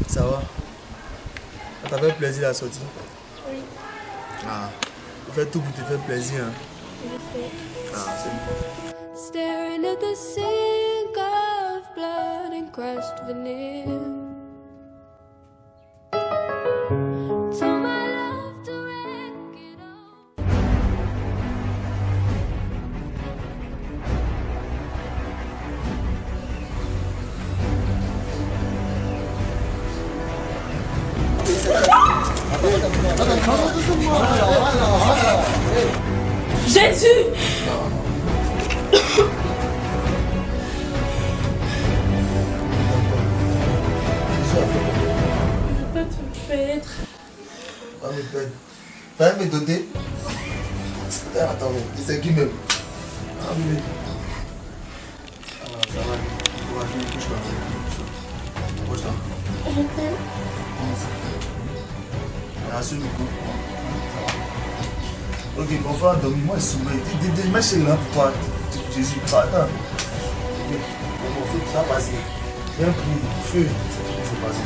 Ça va? Ça t'a fait plaisir la sortie? Oui. Ah, tu fais tout pour te faire plaisir. Hein? Je sais. Ah, c'est bon. Staring at the sink of blood and crushed veneer. Told my love to wreck it all. Jésus! Je peux te perdre. Ah, mais peut-être. Fallait me doter. Attends, c'est qui même? Ah, oui. Ah, ça va. On va finir, couche-toi. Couche-toi. Je t'aime. Rassure le coup. Ok, bon, on va dormir. Moi, je suis moi, je suis là pour toi. Jésus, attends. Ok, bon, feu, ça va passer. Viens prier. Feu, c'est passé.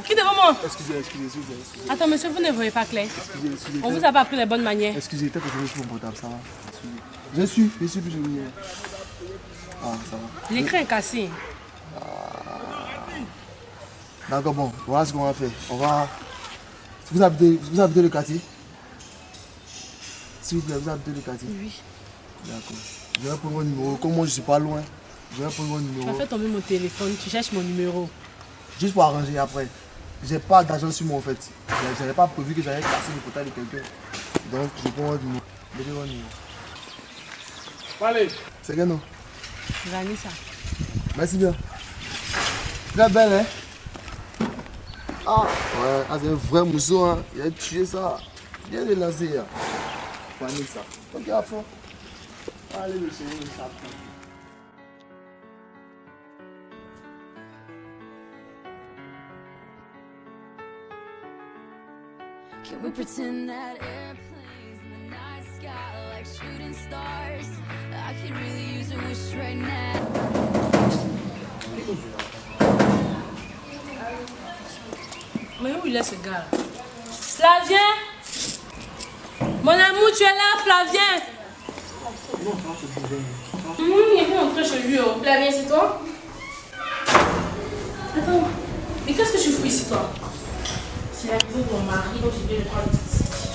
Qui devant moi? Excusez. Attends, monsieur, vous ne voyez pas clair. Excusez. On vous a pas appris les bonnes manières. Excusez, peut-être que je vais sur mon portable, ça va. Je suis plus je vais. Ah, ça va. L'écran est cassé. D'accord, bon, voilà ce qu'on va faire. On va. Vous habitez le quartier? S'il vous plaît, vous habitez le quartier? Oui. D'accord. Je vais prendre mon numéro. Comme moi, je ne suis pas loin, je vais prendre mon Tu numéro. as fait tomber mon téléphone, tu cherches mon numéro. Juste pour arranger après. J'ai pas d'argent sur moi en fait. Je n'avais pas prévu que j'allais casser le portail de quelqu'un. Donc, je prends mon numéro. Mettez mon numéro. Allez. C'est que non? Vanessa. Merci bien. Très belle, hein? Ah, ouais, ah, c'est un vrai mousseau, hein. Il a tué ça. Bien de lancer, hein. Vanessa. Ok, à fond. Allez, le chéri, ça prend. Can we pretend that airplanes in the night sky like shooting stars? I could really use a wish right now. Mais où il est ce gars? Flavien! Mon amour, tu es là, Flavien! Il est venu entrer chez lui. Oh. Flavien, c'est toi? Attends, mais qu'est-ce que tu fous ici, toi? C'est la maison de mon mari, donc j'ai bien le droit de dire.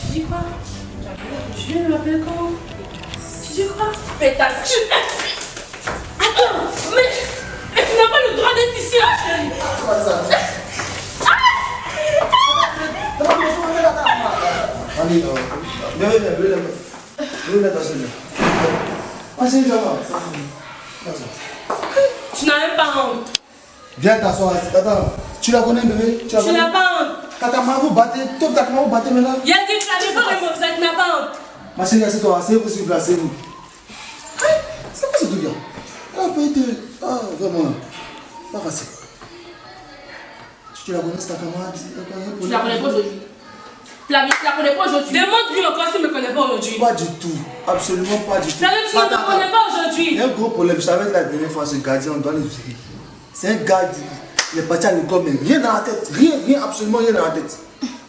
Tu dis quoi? Tu viens de m'appeler comment? Tu dis quoi? Pétasse! Attends, mais tu n'as pas le droit d'être ici, là, chérie! Allez, viens, attention. Passez, Tu n'as même pas honte. viens t'asseoir. Attends, tu la connais, bébé? Tu n'as pas honte. Tata maman vous battez, tout ta maman vous battez maintenant. Il y a dit que tu n'as pas honte, tu n'as pas honte. Ma chérie, assieds-toi, asseyez-vous s'il vous plaît, asseyez-vous. C'est quoi ce truc là? Elle a failli te. Ah, vraiment. Pas facile. Tu la connais, c'est ta camarade. Tu la connais pas aujourd'hui. Flavie, tu la connais pas aujourd'hui. Demande-lui encore s'il ne me connaît pas aujourd'hui. Pas du tout. Absolument pas du tout. Flavie, tu ne me connais pas aujourd'hui. Il y a un gros problème. Je savais que la dernière fois, ce gardien, on doit le virer. C'est un gars, il est parti à l'école, mais rien dans la tête. Rien, absolument rien dans la tête.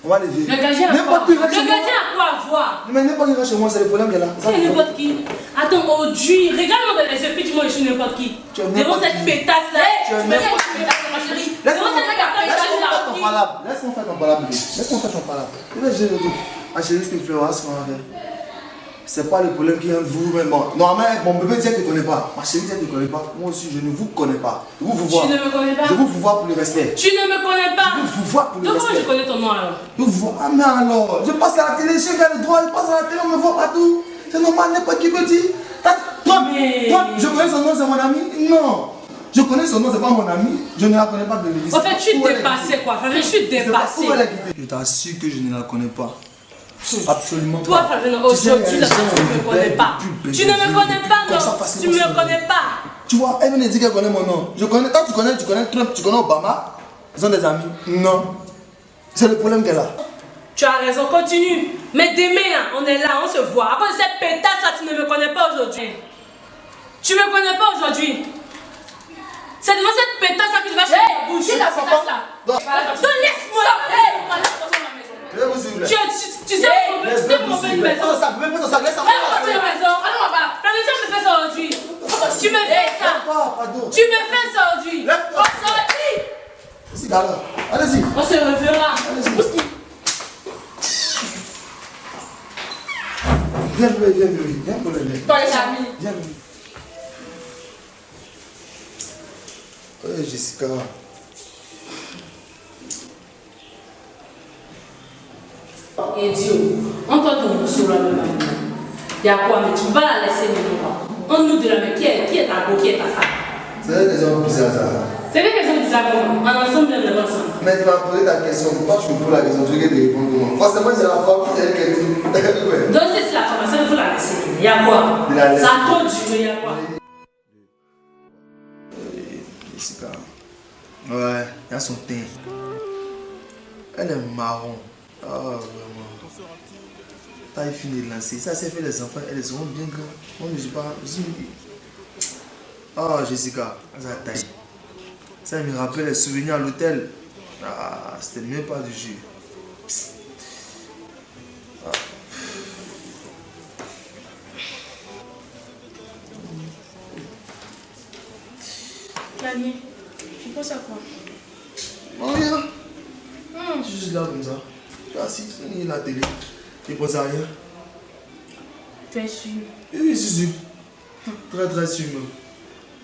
On va le virer. Le gardien a quoi? Le gardien a quoi à voir? Mais n'importe qui va chez moi, c'est le problème qu'il y a là. C'est n'importe qui. Attends, aujourd'hui, regarde-moi dans les yeux, puis dis-moi, je suis n'importe qui. Devant cette pétasse là. Tu es n'importe qui. Ma chérie. Laisse-moi. Devant cette pétasse là. palabre. Laisse-moi faire ton palabre. Laisse-moi faire ton palabre. Ma chérie, s'il te plaît, on va se faire. C'est pas le problème qui est entre vous, mais bon. Normalement, mon bébé dit qu'elle ne te connaît pas. Ma chérie dit qu'elle ne te connaît pas. Moi aussi, je ne vous connais pas. Je vous vois. Tu ne me connais pas. Je vous vois pour le respect. Tu ne me connais pas. Je vous vois pour le Donc respect. comment je connais ton nom alors? Je vous vois. Ah, mais alors, je passe à la télé, je regarde le droit, je passe à la télé, on me voit partout. C'est normal, n'importe qui me dit. Toi, je connais son nom, c'est mon ami. Non. Je connais son nom, c'est pas mon ami. Je ne la connais pas de l'église. En fait, tu es dépassé quoi. Je suis dépassé. Je t'assure que je ne la connais pas. Absolument pas. Toi, aujourd'hui, tu ne me connais pas. Tu ne me connais pas, non. Tu ne me connais pas. Tu vois, elle vient de dire qu'elle connaît mon nom. Je connais, toi tu connais Trump, tu connais Obama. Ils sont des amis. Non. C'est le problème qu'elle a. Tu as raison, continue. Mais demain, là, on est là, on se voit. Après cette pétasse, là, tu ne me connais pas aujourd'hui. Tu ne me connais pas aujourd'hui. C'est devant cette pétasse là que tu vas chercher la bouche. Qui la pétasse là? Donc laisse-moi. Tu sais comment on fait une maison. La maison me fait ça aujourd'hui. Tu me fais ça. Tu me fais ça aujourd'hui. Aujourd'hui. Allez-y. On se reverra. Viens pour le lait. Dans les amis. Viens. Oui, Jessica. Idiot. On doit te sur la même. Il y a quoi? Mais tu vas la laisser maintenant. On nous de la même. Qui est ta go, qui est ta femme? C'est vrai que gens bizarres ça. C'est vrai que sont bizarres. En ensemble, bien de ensemble. Mais tu m'as posé ta question. Pourquoi tu me poses la question? Tu veux que je te réponde. Forcément, c'est la femme qui est quelqu'un. Donc, c'est la formation, il faut la laisser. Il y a quoi? Ça a trop duré, il y a quoi? Jessica. Ouais, il y a son teint. Elle est marron. Ah, vraiment. Taille fine et lancée. Ça, c'est fait les enfants. Elles seront bien grands. Moi, je ne suis pas. Ah, Jessica. Ça taille. Ça me rappelle les souvenirs à l'hôtel. Ah, c'était même pas du jus. Ah. Mamie, tu penses à quoi? Rien. Je suis juste là comme ça. Je suis assis, c'est la télé. Je pense à rien. Tu es sûr? Oui, c'est sûr. Très très sûr même.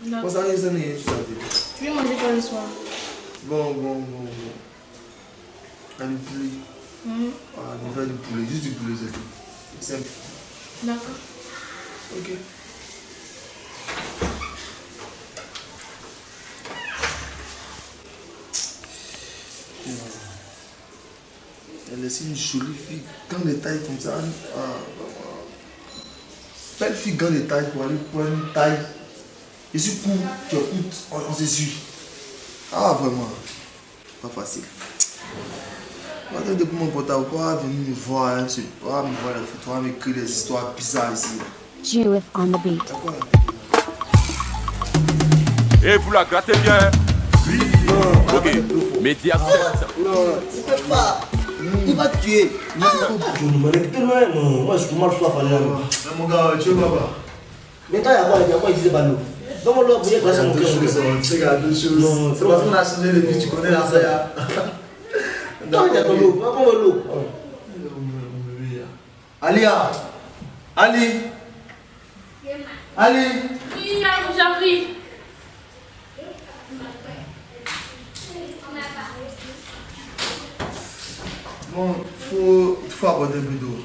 Je pense à rien, c'est rien, juste à la télé. Tu veux manger quoi le soir? Bon. Un poulet. Ah, on va faire du poulet, juste du poulet, c'est tout. Simple. D'accord. Ok. Elle est une jolie fille, grande de taille comme ça. Belle fille, grande de taille pour aller pour une taille. Je suis court, tu es courte, on se suit. Ah, vraiment, pas facile. Attends, depuis mon portable, pourquoi venir me voir, hein, pourquoi me voir les photos, m'écrire des histoires bizarres ici. Jewith on the beat. D'accord. Et vous la grattez bien. Ok, média 7. Non, tu peux pas. Il va te tuer. Moi, je suis mal soif. Mon gars, tu veux pas. Mais quand il y a quoi, il disait pas nous. Donc, on doit bouger grâce à mon cœur. C'est qu'il y a deux choses. C'est parce qu'on a changé de vie, tu connais l'affaire. Non, il y a ton lot. Comment l'eau? Alia. Ali. Oui, j'arrive. Bon, faut aborder un peu d'eau.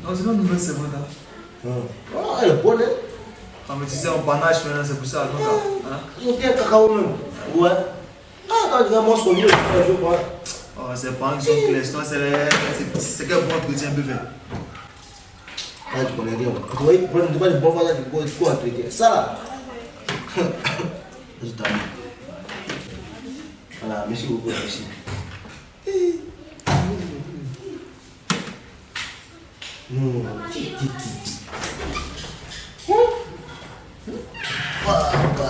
Non, c'est pas une nouvelle servante. Ah, elle est bonne. Ah, mais tu sais, on panache maintenant, c'est pour ça. Ok, cacao même. Ouais. Ah, quand tu as mon sourire, je crois. Oh, c'est pas une son claire, c'est quel bon entretien peut faire. Ah, tu connais rien. Tu vois, tu vois, tu vois, tu vois, entretien. Ça là. Je t'aime. Voilà, merci beaucoup, merci. Non,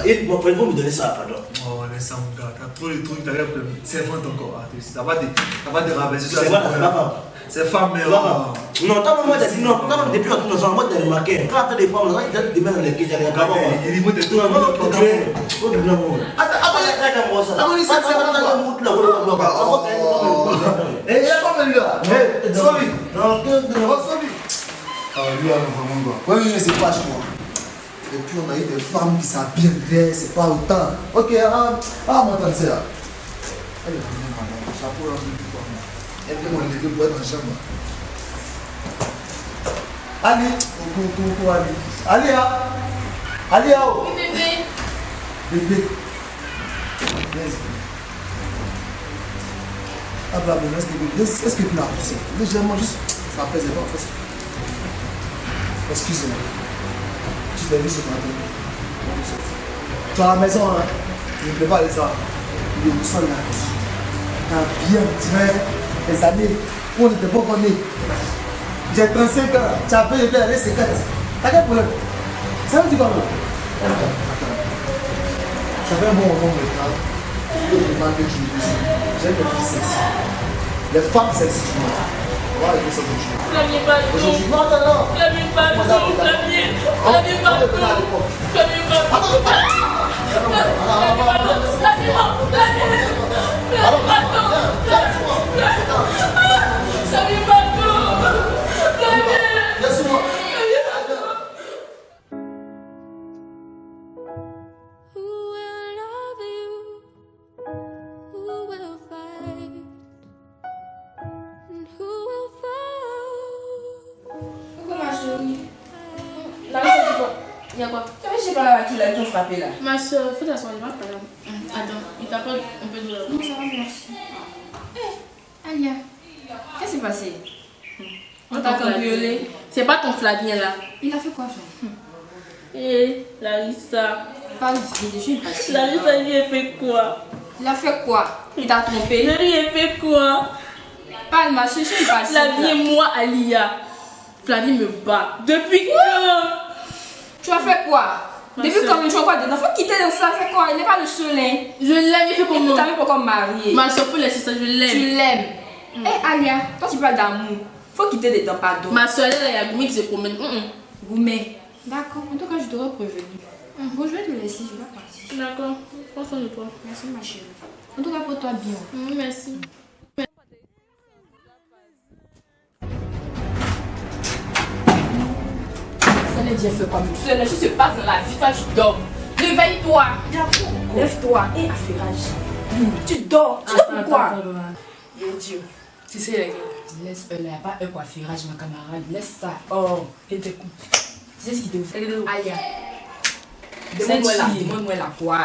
et bon, il faut me donner ça, pardon. Oh, laisse ça, mon gars, t'as trop de trucs, t'as l'air de servante encore. Ça va te rabaisser. C'est pas C'est femme, mais non, t'as maman dit non, t'as depuis la tournée, moi t'as remarqué. Quand t'as des femmes, là, t'as des mains dans les quais, t'as des gars. Il dit, moi t'es tout un peu. C'est pas chez moi. Et puis on a eu des femmes qui s'habillent bien, c'est pas autant. Ok, mon tante, c'est là. Allez, chapeau là, elle vient mon équipe pour être en chambre. Allez, allez, allez, Oui, bébé. bébé. Ah, bah, est-ce que tu l'as poussé? Légèrement, juste, ça pèse pas, en fait. Excuse-moi. Tu t'es vu ce matin. Tu es à la maison, hein? Je ne peux pas aller ça. Le sang là. T'as bien, tu vois, les années où on n'était pas connus. J'ai 35 ans, tu as payé les 50. T'as quel problème? C'est où tu vas là? Attends. Ça fait un bon moment maintenant. Je te demande que tu me dises. J'aime les filles sexy. Les femmes sexy, tu vois. On va arrêter ça aujourd'hui. Flavien Baldo. Aujourd'hui, non, non, non. Flavien Baldo. Flavien Baldo. Flavien Who will love you? Who will fight? And who will fall? Pourquoi ma chérie? La vie, c'est quoi? Il y a quoi? Tu sais, je sais pas à qui là, ils t'ont frappé là. Ma soeur, fais t'asseoir, il va pas là. Attends, il t'apporte un peu de l'eau. Non, ça va, merci. Alia, qu'est-ce qui s'est passé? On t'a cambriolé. C'est pas ton Flavien là. Il a fait quoi, ça? Eh, Larissa. Parle vite, je suis impatiente. Larissa, il a fait quoi? Il a fait quoi? Il t'a trompé? Il a fait quoi? Parle, ma chérie, je suis impatiente. Flavien et moi, Alia. Flavien me bat. Depuis que... Tu as fait quoi? Ma Depuis soeur. quand tu as quoi dedans? Faut quitter de ça, fait quoi? Il n'est pas le seul, hein? Je l'aime, il fait Et comment? tu t'as mis pourquoi marié? Ma soeur, faut laisser ça, je l'aime. Tu l'aimes. Eh, Alia, toi tu parles d'amour. Faut quitter dedans, pardon. Ma soeur, elle, il y a Goumi qui se promène. Gourmet. D'accord, en tout cas, je t'aurais prévenu. Bon, je vais te laisser, je vais partir. D'accord, prends soin de toi. Merci, ma chérie. En tout cas, pour toi bien. Merci. Ça ne dit fait comme ça. Les choses se passent dans la vie, toi tu dors. Réveille-toi. Lève-toi et affairage. Tu dors. Tu dors pourquoi? Mon Dieu. Tu sais, les gars. Laisse, il n'y a pas un coiffurage, ma camarade. Laisse ça. Oh, Et t'écoute. tu sais ce qu'il te fait? Elle est où? Alia. Cette fille. Demande-moi la quoi.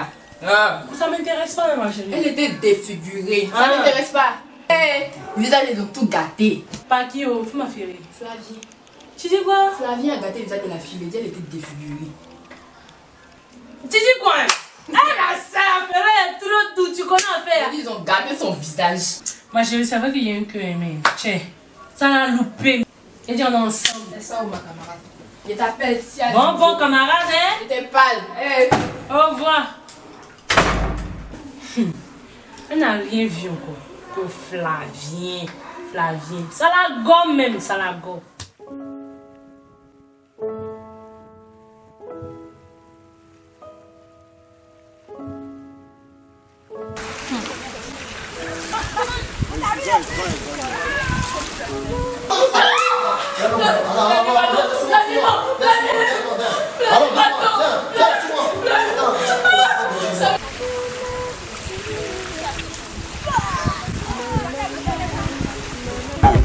Ça m'intéresse pas, ma chérie. Elle était défigurée. Ça Ah. m'intéresse pas. Hé, le visage est tout gâté. Pas qui, oh, faut m'affairer. Flavie. Tu dis quoi? Flavie a gâté le visage de la fille. Elle était défigurée. Tu dis quoi? Ah, la sale affaire, elle est trop doux, tu connais l'affaire. Ils ont gâté son visage. Ma chérie, c'est vrai qu'il y a une queue, mais tiens, ça l'a loupé. Et dit on est ensemble. C'est ça, ma camarade. Je t'appelle si elle Bon, camarade, hein? J'étais pâle. Hey. Au revoir. Elle n'a rien vu encore. Pour Flavien. Ça la gomme même, ça la gomme.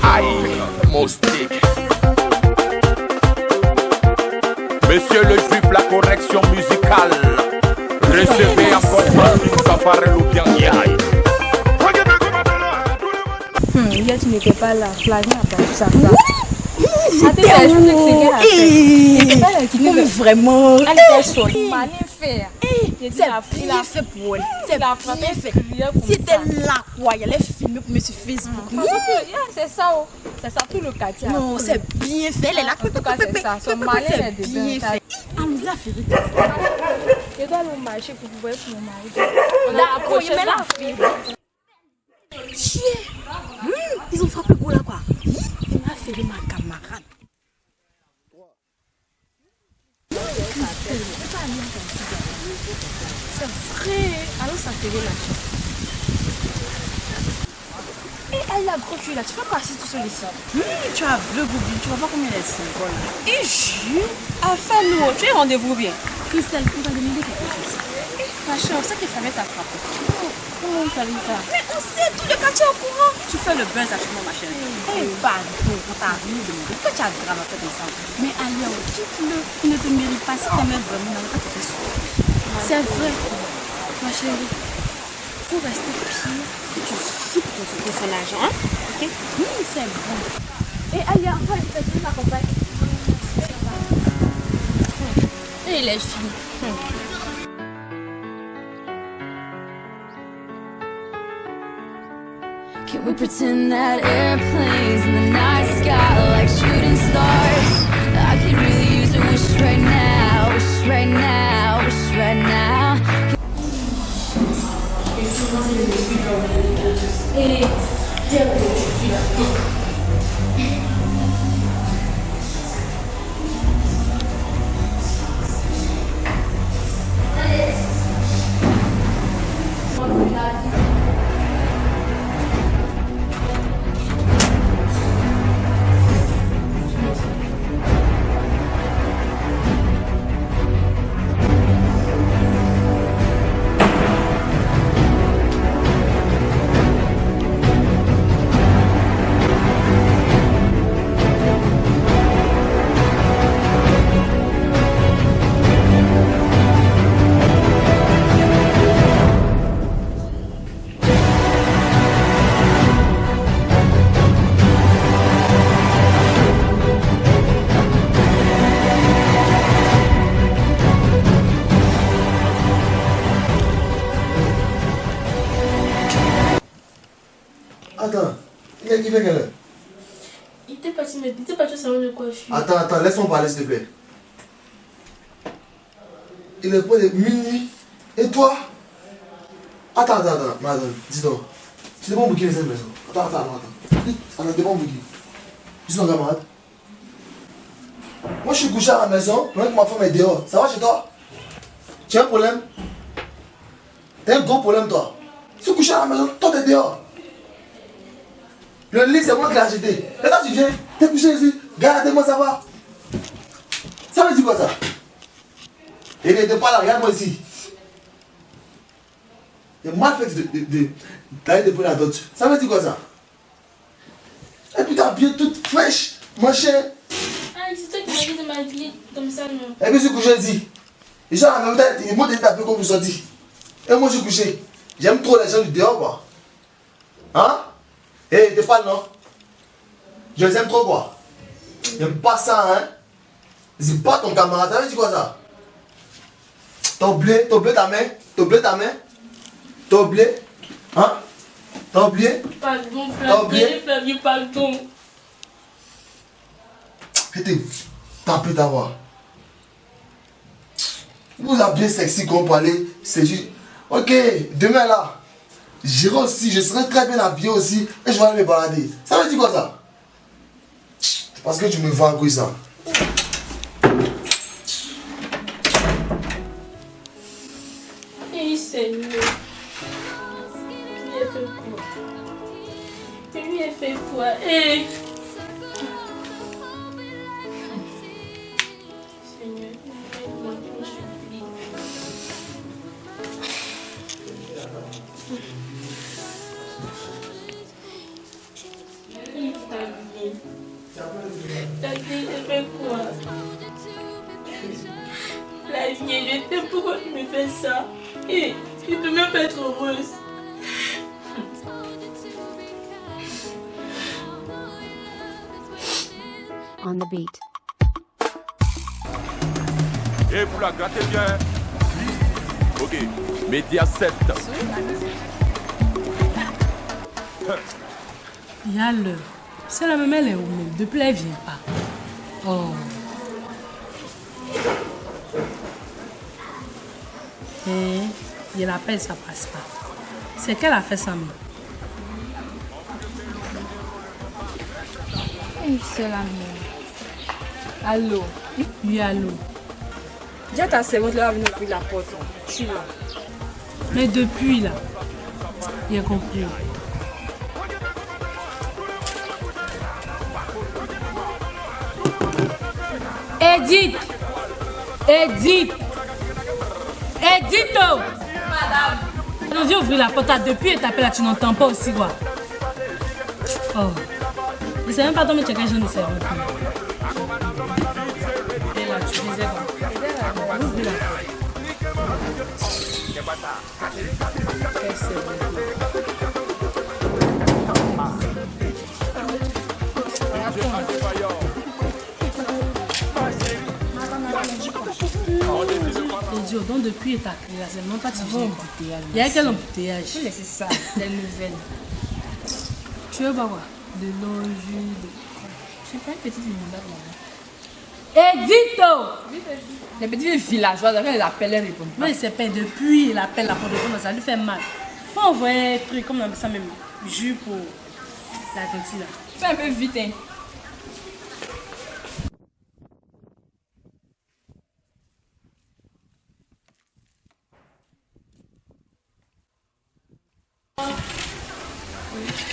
Aïe, moustique. Monsieur le juif, la correction musicale. Recevez encore une safari loupian aïe. Hier tu n'étais pas là, Flavien a pas ça. Attends, c'est pas elle qui nous vraiment. Elle était solide. Magnifique. C'est bien fait pour elle. C'est bien fait. C'était là quoi, il allait filmer pour sur Facebook. C'est ça, oh. C'est ça tout le quartier. Non, c'est bien fait. Elle est là. En tout cas, c'est ça. Son mari est bien fait. Allons-y à Ferry. Je dois aller au marché pour pouvoir être mon mari. On a D'accord, approché il met ça. la fille. Chien. Ils ont frappé pour là quoi. préféré ma camarade. C'est vrai. Alors ça ferait la chance. Et elle a gros, tu es là. Tu fais pas assis tout seul ici. Tu as aveugle, tu vois pas combien elle est symbole. Et jure. Enfin, nous, tu es rendez-vous bien. Christelle, on va demander quelque chose. Ma chère, c'est qu'il fallait t'attraper. Oh, Talita. Mais on sait, tout le quartier au courant. Tu fais le buzz à tout le monde, ma chérie. Eh, pardon, on t'a rien demandé. Pourquoi tu as grave à faire des ça? Mais allez, quitte-le. Il ne te mérite pas. Si t'aimes vraiment, il n'aurait pas te faire ça. C'est vrai. Ma chérie, il faut rester pire. Et tu soupes ton personnage, hein? Ok? Oui, c'est bon. Et allez, enfin, tu m'accompagnes. Et les filles. Can we pretend that airplanes in the night sky like shooting stars? I could really use a wish right now, wish right now, wish right now. Et dire que je suis là. Attends, il fait quelle heure? Il était parti, mais il était parti au salon de coiffure. Attends, laisse-moi parler s'il te plaît. Il est pas de minuit. Et toi? Attends, madame, dis donc. Tu t'es pas bouqué dans cette maison. Attends. T'es pas bouqué. Tu es ton camarade. Moi je suis couché à la maison, pendant que ma femme est dehors. Ça va chez toi? Tu as un problème? T'as un gros problème toi. Tu es couché à la maison, toi t'es dehors. Le lit c'est moi qui l'ai acheté. Et quand tu viens, t'es couché ici. Regarde-moi, ça va. Ça veut dire quoi ça? Et n'était pas là, regarde-moi ici. C'est mal fait d'aller de prendre la dot. Ça veut dire quoi ça? Et puis t'es habillée toute fraîche, machin. Ah, c'est toi qui m'as dit de m'habiller comme ça, non? Et puis je suis couché ici. Les gens en même temps, ils m'ont dit d'appeler comme vous sortis. Et moi je suis couché. J'aime trop les gens du dehors quoi. Hein? Eh, t'es pas non? Je les aime trop quoi. J'aime pas ça hein. C'est pas ton camarade, ça veut dire quoi ça? T'as oublié ta main? T'as oublié ta main? T'as oublié? Hein? T'as oublié? Pardon, Flavie, pardon. Arrêtez, t'as pu t'avoir. Vous habillez sexy comme pour aller, c'est juste. Ok, demain là, j'irai aussi, je serai très bien habillé aussi et je vais aller me balader. Ça veut dire quoi ça? C'est parce que tu me vends un coup ça. Et Seigneur, lui a fait quoi? Tu lui as fait quoi? Eh! Seigneur, aide-moi, je me supplie. T'as dit, j'ai fait quoi? La vie, je t'aime, pourquoi tu me fais ça? Et tu peux même pas être heureuse. On the beat. Et vous la grattez bien. Ok, Média 7. Il y a l'heure. C'est la même, elle est où même? Depuis là, elle vient pas. Oh. Et il l'appelle, ça passe pas. C'est qu'elle a fait ça, même. C'est la même. Allô? Oui, allô. Dis à ta servante là, venir ouvrir la porte. Tu vois. Mais depuis là, il a compris. Edith! Edith! Edith! Madame! Non, viens ouvrir la porte. Depuis et t'appelles là, tu n'entends pas aussi quoi. Oh. Je ne sais même pas tomber checker je ne sais pas. Et là, tu disais quoi? Ouvre la porte. Idiot, donc depuis ta création, c'est même pas tu viens. Il y a quel embouteillage? C'est ça, les nouvelles. Tu veux pas quoi? De l'eau, jus, de... Je sais pas, une petite limonade là. Edito! Les petits villageois, quand ils appellent, ils répondent pas. Mais c'est pas depuis, il appelle la porte de ça lui fait mal. Faut envoyer un truc comme ça même, jus pour la cantine là. Fais un peu vite, hein.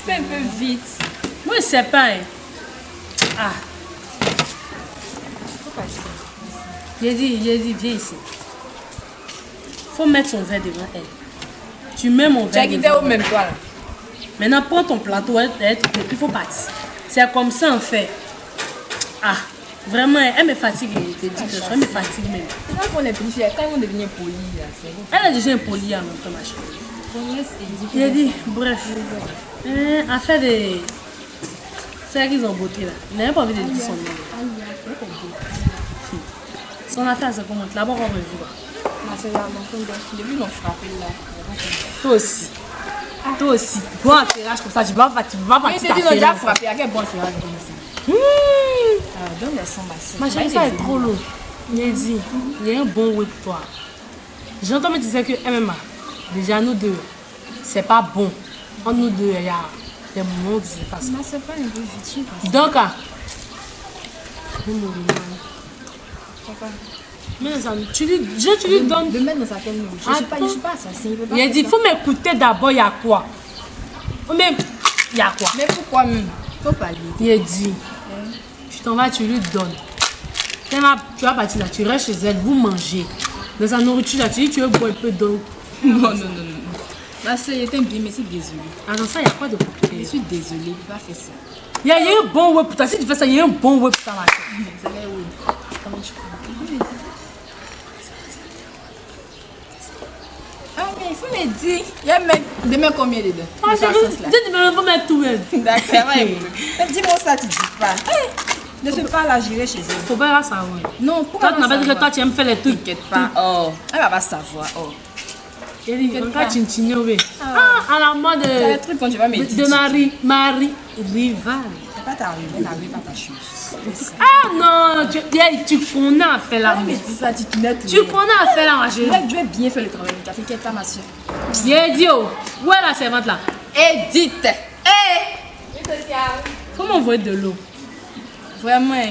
Fais un peu vite. Oui, c'est pas. Hein. Ah. J'ai dit, viens ici. Faut mettre son verre devant elle. Tu mets mon verre. Tu as quitté où même toi là? Maintenant, prends ton plateau, il faut partir. C'est comme ça en fait. Ah, vraiment, elle me fatigue. Elle me fatigue même. C'est ça pour les petites filles, quand ils vont devenir polies là, c'est bon. Elle a déjà un poli en même temps, ma chérie. Il a dit, bref, affaire de... C'est elle qu'ils ont beauté là. Il n'a même pas envie de dire son nom. Son affaire, c'est comment? Là-bas, on va revoir. Depuis qu'on frappé là. Toi aussi. Toi aussi. Bon affairage comme ça, tu vas pas mais c'est dit, on a déjà frappé. À quel bon affairage comme ça? Alors, donne les sons, ma chérie, ça est trop long. Il a dit, il y a un bon web pour toi. J'entends me dire que MMA, déjà nous deux, c'est pas bon. Entre nous deux, il y a des moments où c'est pas ça. Mais c'est pas un peu vite. Donc, mais tu lui donnes. De mettre dans sa tête, je suis pas assassin. Il a dit, il faut m'écouter d'abord, il y a quoi? Mais il y a quoi? Mais pourquoi même? Faut pas dire. Il a dit, tu t'en vas, tu lui donnes. Tu vas partir là, tu restes chez elle, vous mangez. Dans sa nourriture là, tu dis, tu veux boire un peu d'eau. Non. Ma soeur, il était bien, mais c'est désolé. Alors ça, il n'y a pas de compliqué. Je suis désolée, il ne peut pas faire ça. Il y a un bon web pour toi. Si tu fais ça, il y a un bon web pour ta machine. C'est là où? Comment tu crois? Ah, mais il faut me dire. Il y a demain combien dedans? Ah, je ne peux mettre tout. D'accord, dis-moi ça, tu dis pas. Ne sais pas la gérer chez elle. Faut pas savoir. Non, pourquoi toi, tu n'as pas dit que toi, tu aimes faire les trucs. T'inquiète pas. Oh, elle va pas savoir. Oh. Elle va chinchiner, oui. Ah, à la mode de Marie Rival. C'est pas ta rival, elle n'arrive pas ta chose. Ah non, tu connais à faire la mais dis ça, tu connais à faire la machine. Je vais bien faire le travail, t'inquiète pas, ma soeur. Idiot, où est la servante là? Edith. Faut m'envoyer de l'eau. Vraiment,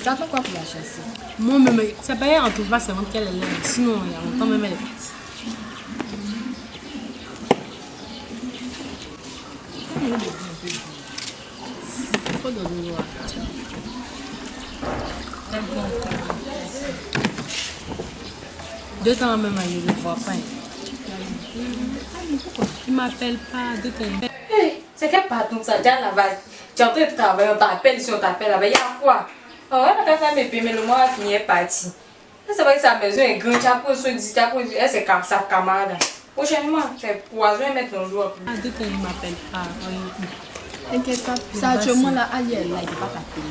j'attends quoi pour la chasser? Moi, même, c'est pas elle en tout cas, servante qu'elle est là. Sinon, il y a longtemps, même elle est partie. Faut de l'eau. Deux temps même, je ne vois pas. Il m'appelle pas, deux temps. C'est quel patron ça, déjà là-bas? Tu es en train de travailler, on t'appelle, si on t'appelle là-bas, il y a quoi? Oh, elle n'a qu'à faire mes paiements, le mois va finir parti. C'est vrai que sa maison est grande, tu as pour se dire, elle c'est comme sa camarade. Prochainement, c'est poison et mettre un jour. Ah, deux temps, il m'appelle pas. T'inquiète pas, ça actuellement là, Ali est là, il ne peut pas t'appeler.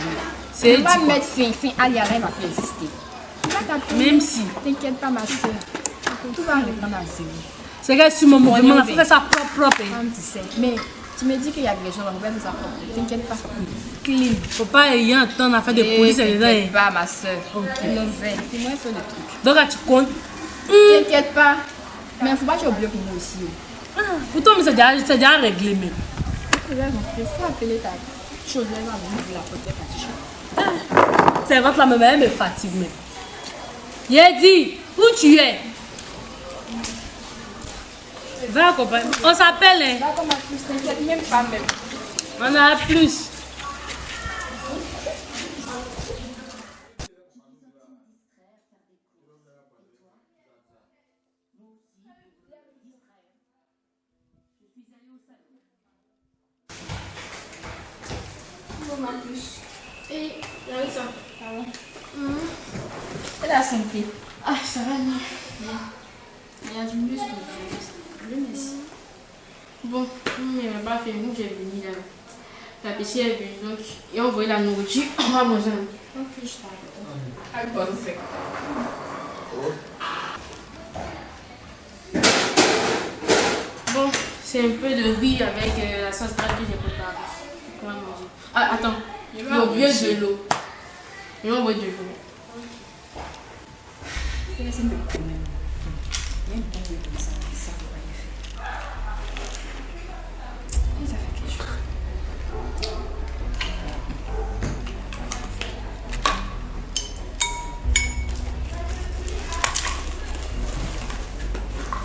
C'est pas mettre fin, Ali là, il va pas exister. Même si. T'inquiète pas, ma soeur. Tout va reprendre à zéro. C'est que sur mon mouvement, il faut faire ça propre. Mais tu me dis qu'il y a des gens qui vont faire ça propre. T'inquiète pas. Clean. Faut pas y avoir un temps à faire de police et t'inquiète pas, ma soeur. Nouvelle. C'est moi qui fais le truc. Donc là, tu comptes. T'inquiète pas. Mais il ne faut pas que tu oublies pour moi aussi. Pourtant, c'est déjà réglé même. Il faut appeler ta chose là, va me la porter fatiguée. C'est vrai que la maman me fatigue même. Yedi, où tu es? Va accompagner. On s'appelle, hein? Va comme à plus, t'inquiète même pas même. On a plus. On a plus. Et Larissa, ça va? Et la santé? Ah, ça va mieux. Il y a du muscle. Merci. Bon, mais on n'a pas fait nous, j'ai venu là. La piscine est venue donc, et on voit la nourriture, on va manger. Ok, je t'arrête. Bon, c'est Bon, c'est un peu de riz avec la sauce grasse que j'ai préparée. On va manger. Ah, attends, il y a de l'eau. Et on boit de l'eau.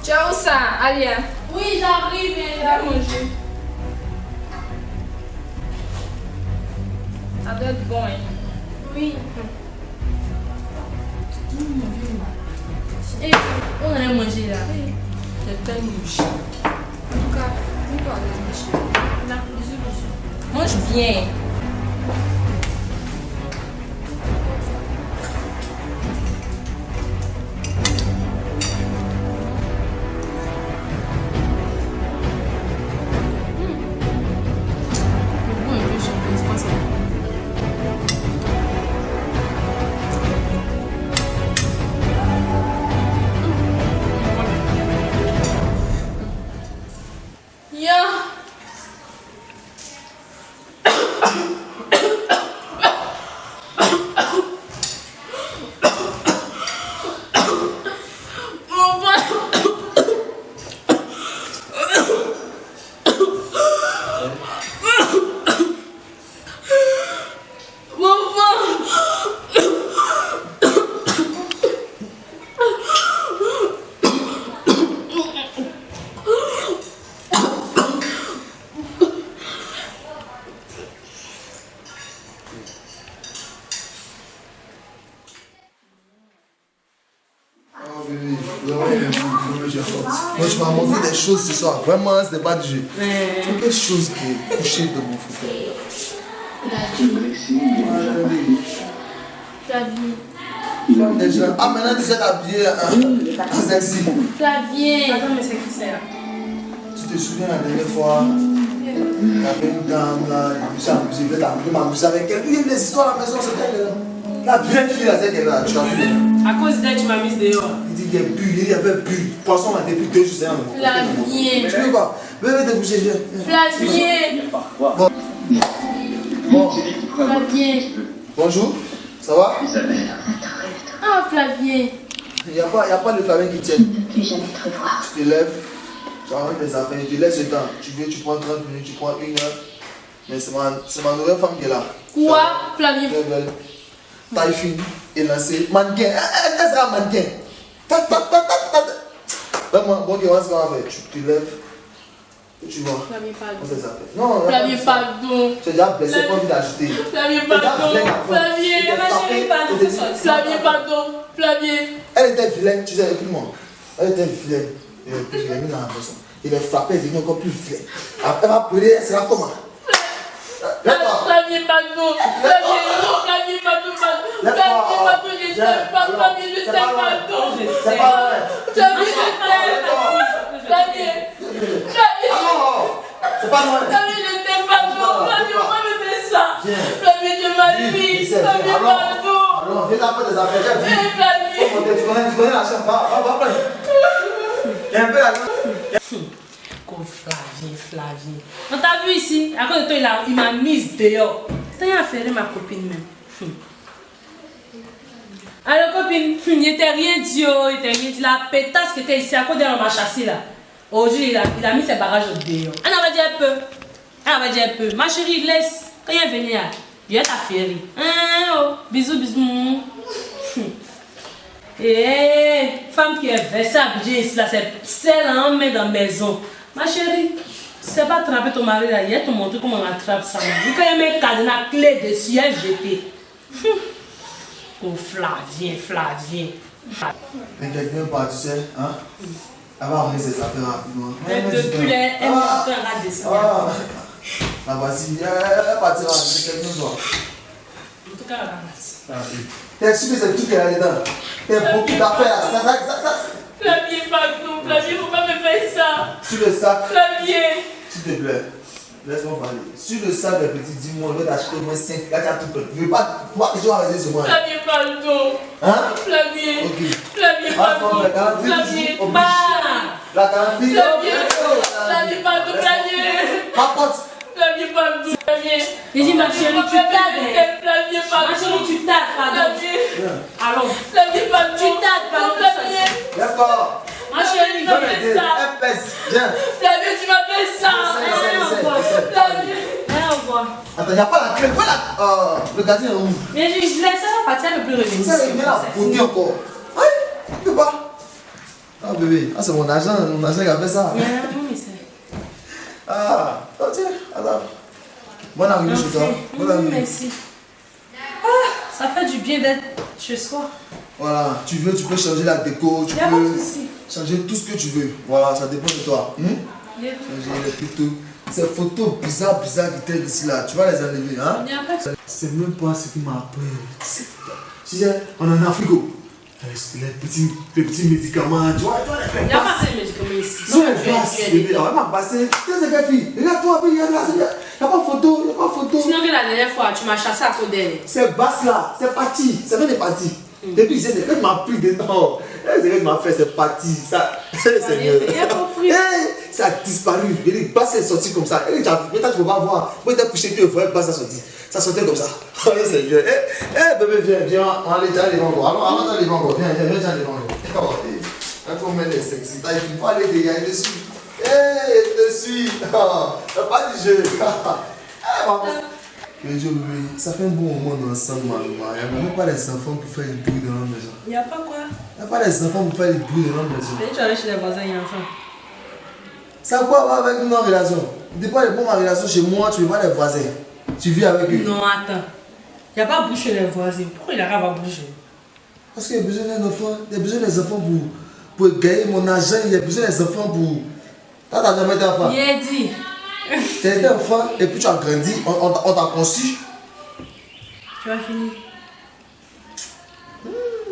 Ciao, ça, Alia. Oui, j'arrive, viens là manger. Ça doit être bon, hein? Oui. Et on allait manger là. C'est tellement chiant. En tout cas, on peut aller manger. Là, bisous. Mange bien. Moi, tu m'as montré des choses ce soir. Vraiment, c'était pas du jeu. Quelque chose qui est couché de mon fauteuil. Flavie. Déjà. Ah, maintenant, tu sais t'habiller en sexy. Flavie. Attends, mais c'est qui c'est là? Tu te souviens la dernière fois, il y avait une dame là, il s'est amusé, il voulait m'amuser avec elle. Il y a des histoires à la maison, c'est elle là. La vieille fille là, c'est elle là, tu as vu. À cause d'elle, tu m'as mise dehors. Il dit qu'il y a bu, il y avait bu. Poisson là depuis 2 jours. Flavie. Tu veux quoi? Venez te coucher, viens. Flavie. Bon. Flavie. Bonjour, ça va? Ah, Flavie. Il n'y a pas de Flavien qui tienne. Tu te lèves, tu rentres tes affaires, tu laisses le temps. Tu veux, tu prends 30 minutes, tu prends 1 heure. Mais c'est ma nouvelle femme qui est là. Quoi? Flavie. Très belle. Taille fine, élancée. Mannequin. Elle sera mannequin. Vraiment, bon, tu vois ce qu'on va faire. Tu te lèves. Tu vois. Flavie, On pardon. fait ça. Non, Flavie, pardon. tu es déjà blessé, pas envie d'agiter. Flavie, pardon. Flavie. Flavie, pardon. Flavie. Elle était vilaine, tu sais, écoute-moi. Elle était vilaine. Et puis je l'ai mis dans la maison. Il est frappé, il est devenu encore plus vilaine. Après, elle va pleurer, elle sera comment? Flavie, pardon. Flavie, pardon. Flavie, pardon, je t'aime pas. Flavie, je t'aime, pardon. C'est pas vrai. Flavie, je t'aime. Flavie. C'est pas vrai. Flavie, je t'aime, pardon. Flavie, pourquoi me fais ça? Flavie, je m'habille. Flavie, pardon. Allons, viens d'apprendre des affaires. Flavie. Tu connais la chambre. Va. Il y a un peu la Flavie. On t'a vu ici, à cause de toi, il m'a mise dehors. T'as rien affairé ma copine même. Alors copine, il n'était rien dit, il était rien dit. La pétasse qui était ici, à cause d'elle, on m'a chassé là. Aujourd'hui, il a mis ses barrages dehors. Elle avait dit un peu. Ma chérie, laisse. Quand il est venu là, il t'a fait rire. Oh, bisous, bisous. Eh, femme qui est versée à budget ici, là, c'est celle en main dans la maison. Ma chérie, c'est pas attraper ton mari là, il te montrer comment on attrape ça. Vous quand il met cadenas clé dessus, il est jeté. Oh, Flavien. Mais quelqu'un part, tu sais, hein? Elle va ramener ses affaires rapidement. Depuis elle m'a fait un rat dessus. La voici, elle partira, c'est quelqu'un d'autre. En tout cas, elle ramasse. T'es sûr que c'est tout qu'elle a dedans? T'as beaucoup d'affaires. Flavien, pardon, Flavien, faut pas me faire ça. Sur le sac. Flavien. S'il te plaît, laisse-moi parler. Sur le sac des petits, dis-moi, je vais t'acheter au moins 5. Là, tu as tout fait. Je ne veux pas que tu vas rester sur moi. Flavien, pardon. Hein? Flavien. Ok. Flavien, pardon. Flavien, pas. La garantie. Flavien, pardon, Flavien. Par contre. Flavien, pardon, Flavien. J'ai dit, ma chérie, tu t'aides. Flavien, pardon. Ma chérie, tu t'aides, pardon. Allons. Flavien, pardon. Tu t'aides, pardon. Flavien. D'accord. Ma chérie, tu m'as fait ça. Viens. Flavien, tu m'as fait ça. Flavien. Au revoir. Attends, il n'y a pas la clé. Voilà. Le gardien est où? Mais je laisse ça partir un peu plus revenir. Ça, il vient la beauté encore. Oui, tu peux pas. Ah, bébé, c'est mon agent qui a fait ça. Ah, tiens, alors. Bonne arrivée chez toi. Bonne arrivée. Merci. Ah, ça fait du bien d'être chez soi. Voilà, tu peux changer la déco, tu peux changer tout ce que tu veux. Voilà, ça dépend de toi. Changer les photos. Ces photos bizarres qui t'aident ici là, tu vas les enlever, hein? C'est même pas ce qui m'a appris. Tu sais, on est en Afrique. Les petits médicaments, tu vois, il n'y a pas ces médicaments ici. Non, bébé, on va passer. C'est quelle fille? Regarde-toi, il n'y a pas photo, il n'y a pas photo. Sinon que la dernière fois, tu m'as chassé à cause d'elle. C'est basse là, c'est parti, ça vient de partir. Depuis, c'est elle m'a pris dedans. C'est elle m'a fait, c'est parti. Ça, c'est mieux. Ça a disparu. Basse est sortie comme ça. Maintenant, tu ne peux pas voir. Moi, tu as couché, tu vois, basse a sorti. Ça sortait comme ça. C'est mieux. Bébé, viens, on va aller dans les vangos. Allons dans les vangos. Viens dans les vangos. Il faut mettre les sexy. Il faut aller dégager dessus. Dessus. T'as pas du jeu. Ça fait un bon moment ensemble, maman. Il n'y a même pas les enfants pour faire du bruit dans la maison. Il n'y a pas quoi? Il n'y a pas les enfants pour faire du bruit dans la maison. Mais tu allais chez les voisins, il y a un enfant. Ça a quoi voir avec une relation? Tu pas de ma relation chez moi, tu ne veux pas les voisins. Tu vis avec eux. Non, attends. Il n'y a pas à boucher les voisins. Pourquoi il arrive à boucher? Parce qu'il y a besoin d'un enfant. Il y a besoin des enfants pour gagner mon argent. Il y a besoin des enfants pour. T'as jamais été enfant? Il est dit. Tu es enfant et puis tu as grandi. On t'a conçu. Tu as fini.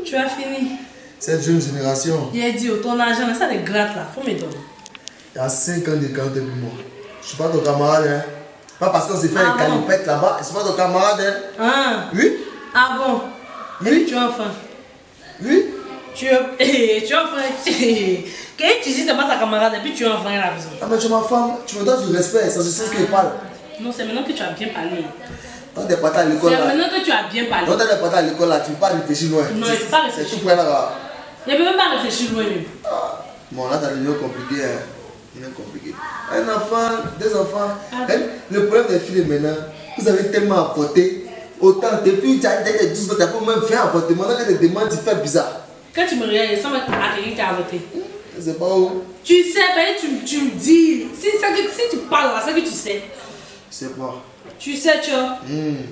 Tu as fini. Cette jeune génération. Il est dit, ton argent, ça les gratte là. Faut me donner. Il y a 5 ans d'écart depuis moi. Je ne suis pas ton camarade, hein. Pas parce qu'on s'est fait les calipettes là-bas. Je ne suis pas ton camarade, hein. Ah. Oui? Ah bon? Oui? Tu es enfant. Oui? Tu es enfant. Quand tu dis que c'est pas ta camarade et puis tu es enfant à la maison. Ah mais tu es ma femme, tu me donnes du respect, ça je sais ce qu'il parle. Non, c'est maintenant que tu as bien parlé. Quand tu es parti à l'école là. C'est maintenant que tu as bien parlé. Quand tu es parti à l'école là, tu ne peux pas réfléchir loin. Non, il ne faut pas réfléchir. C'est tout près là. Je ne peux même pas réfléchir loin même. Bon là, tu as devenu compliqué, hein. C'est compliqué. Un enfant, deux enfants. Le problème des filles maintenant, vous avez tellement apporté. Autant depuis tu as 12 ans, tu as pas même fait apporter. Maintenant que tu demandes, tu fais bizarre. Quand tu me regardes, il semble à quelqu'un qui a voté. Je sais pas où. Tu sais, tu me dis. Si tu parles là, c'est que tu sais. Je sais pas. Tu sais, tu vois.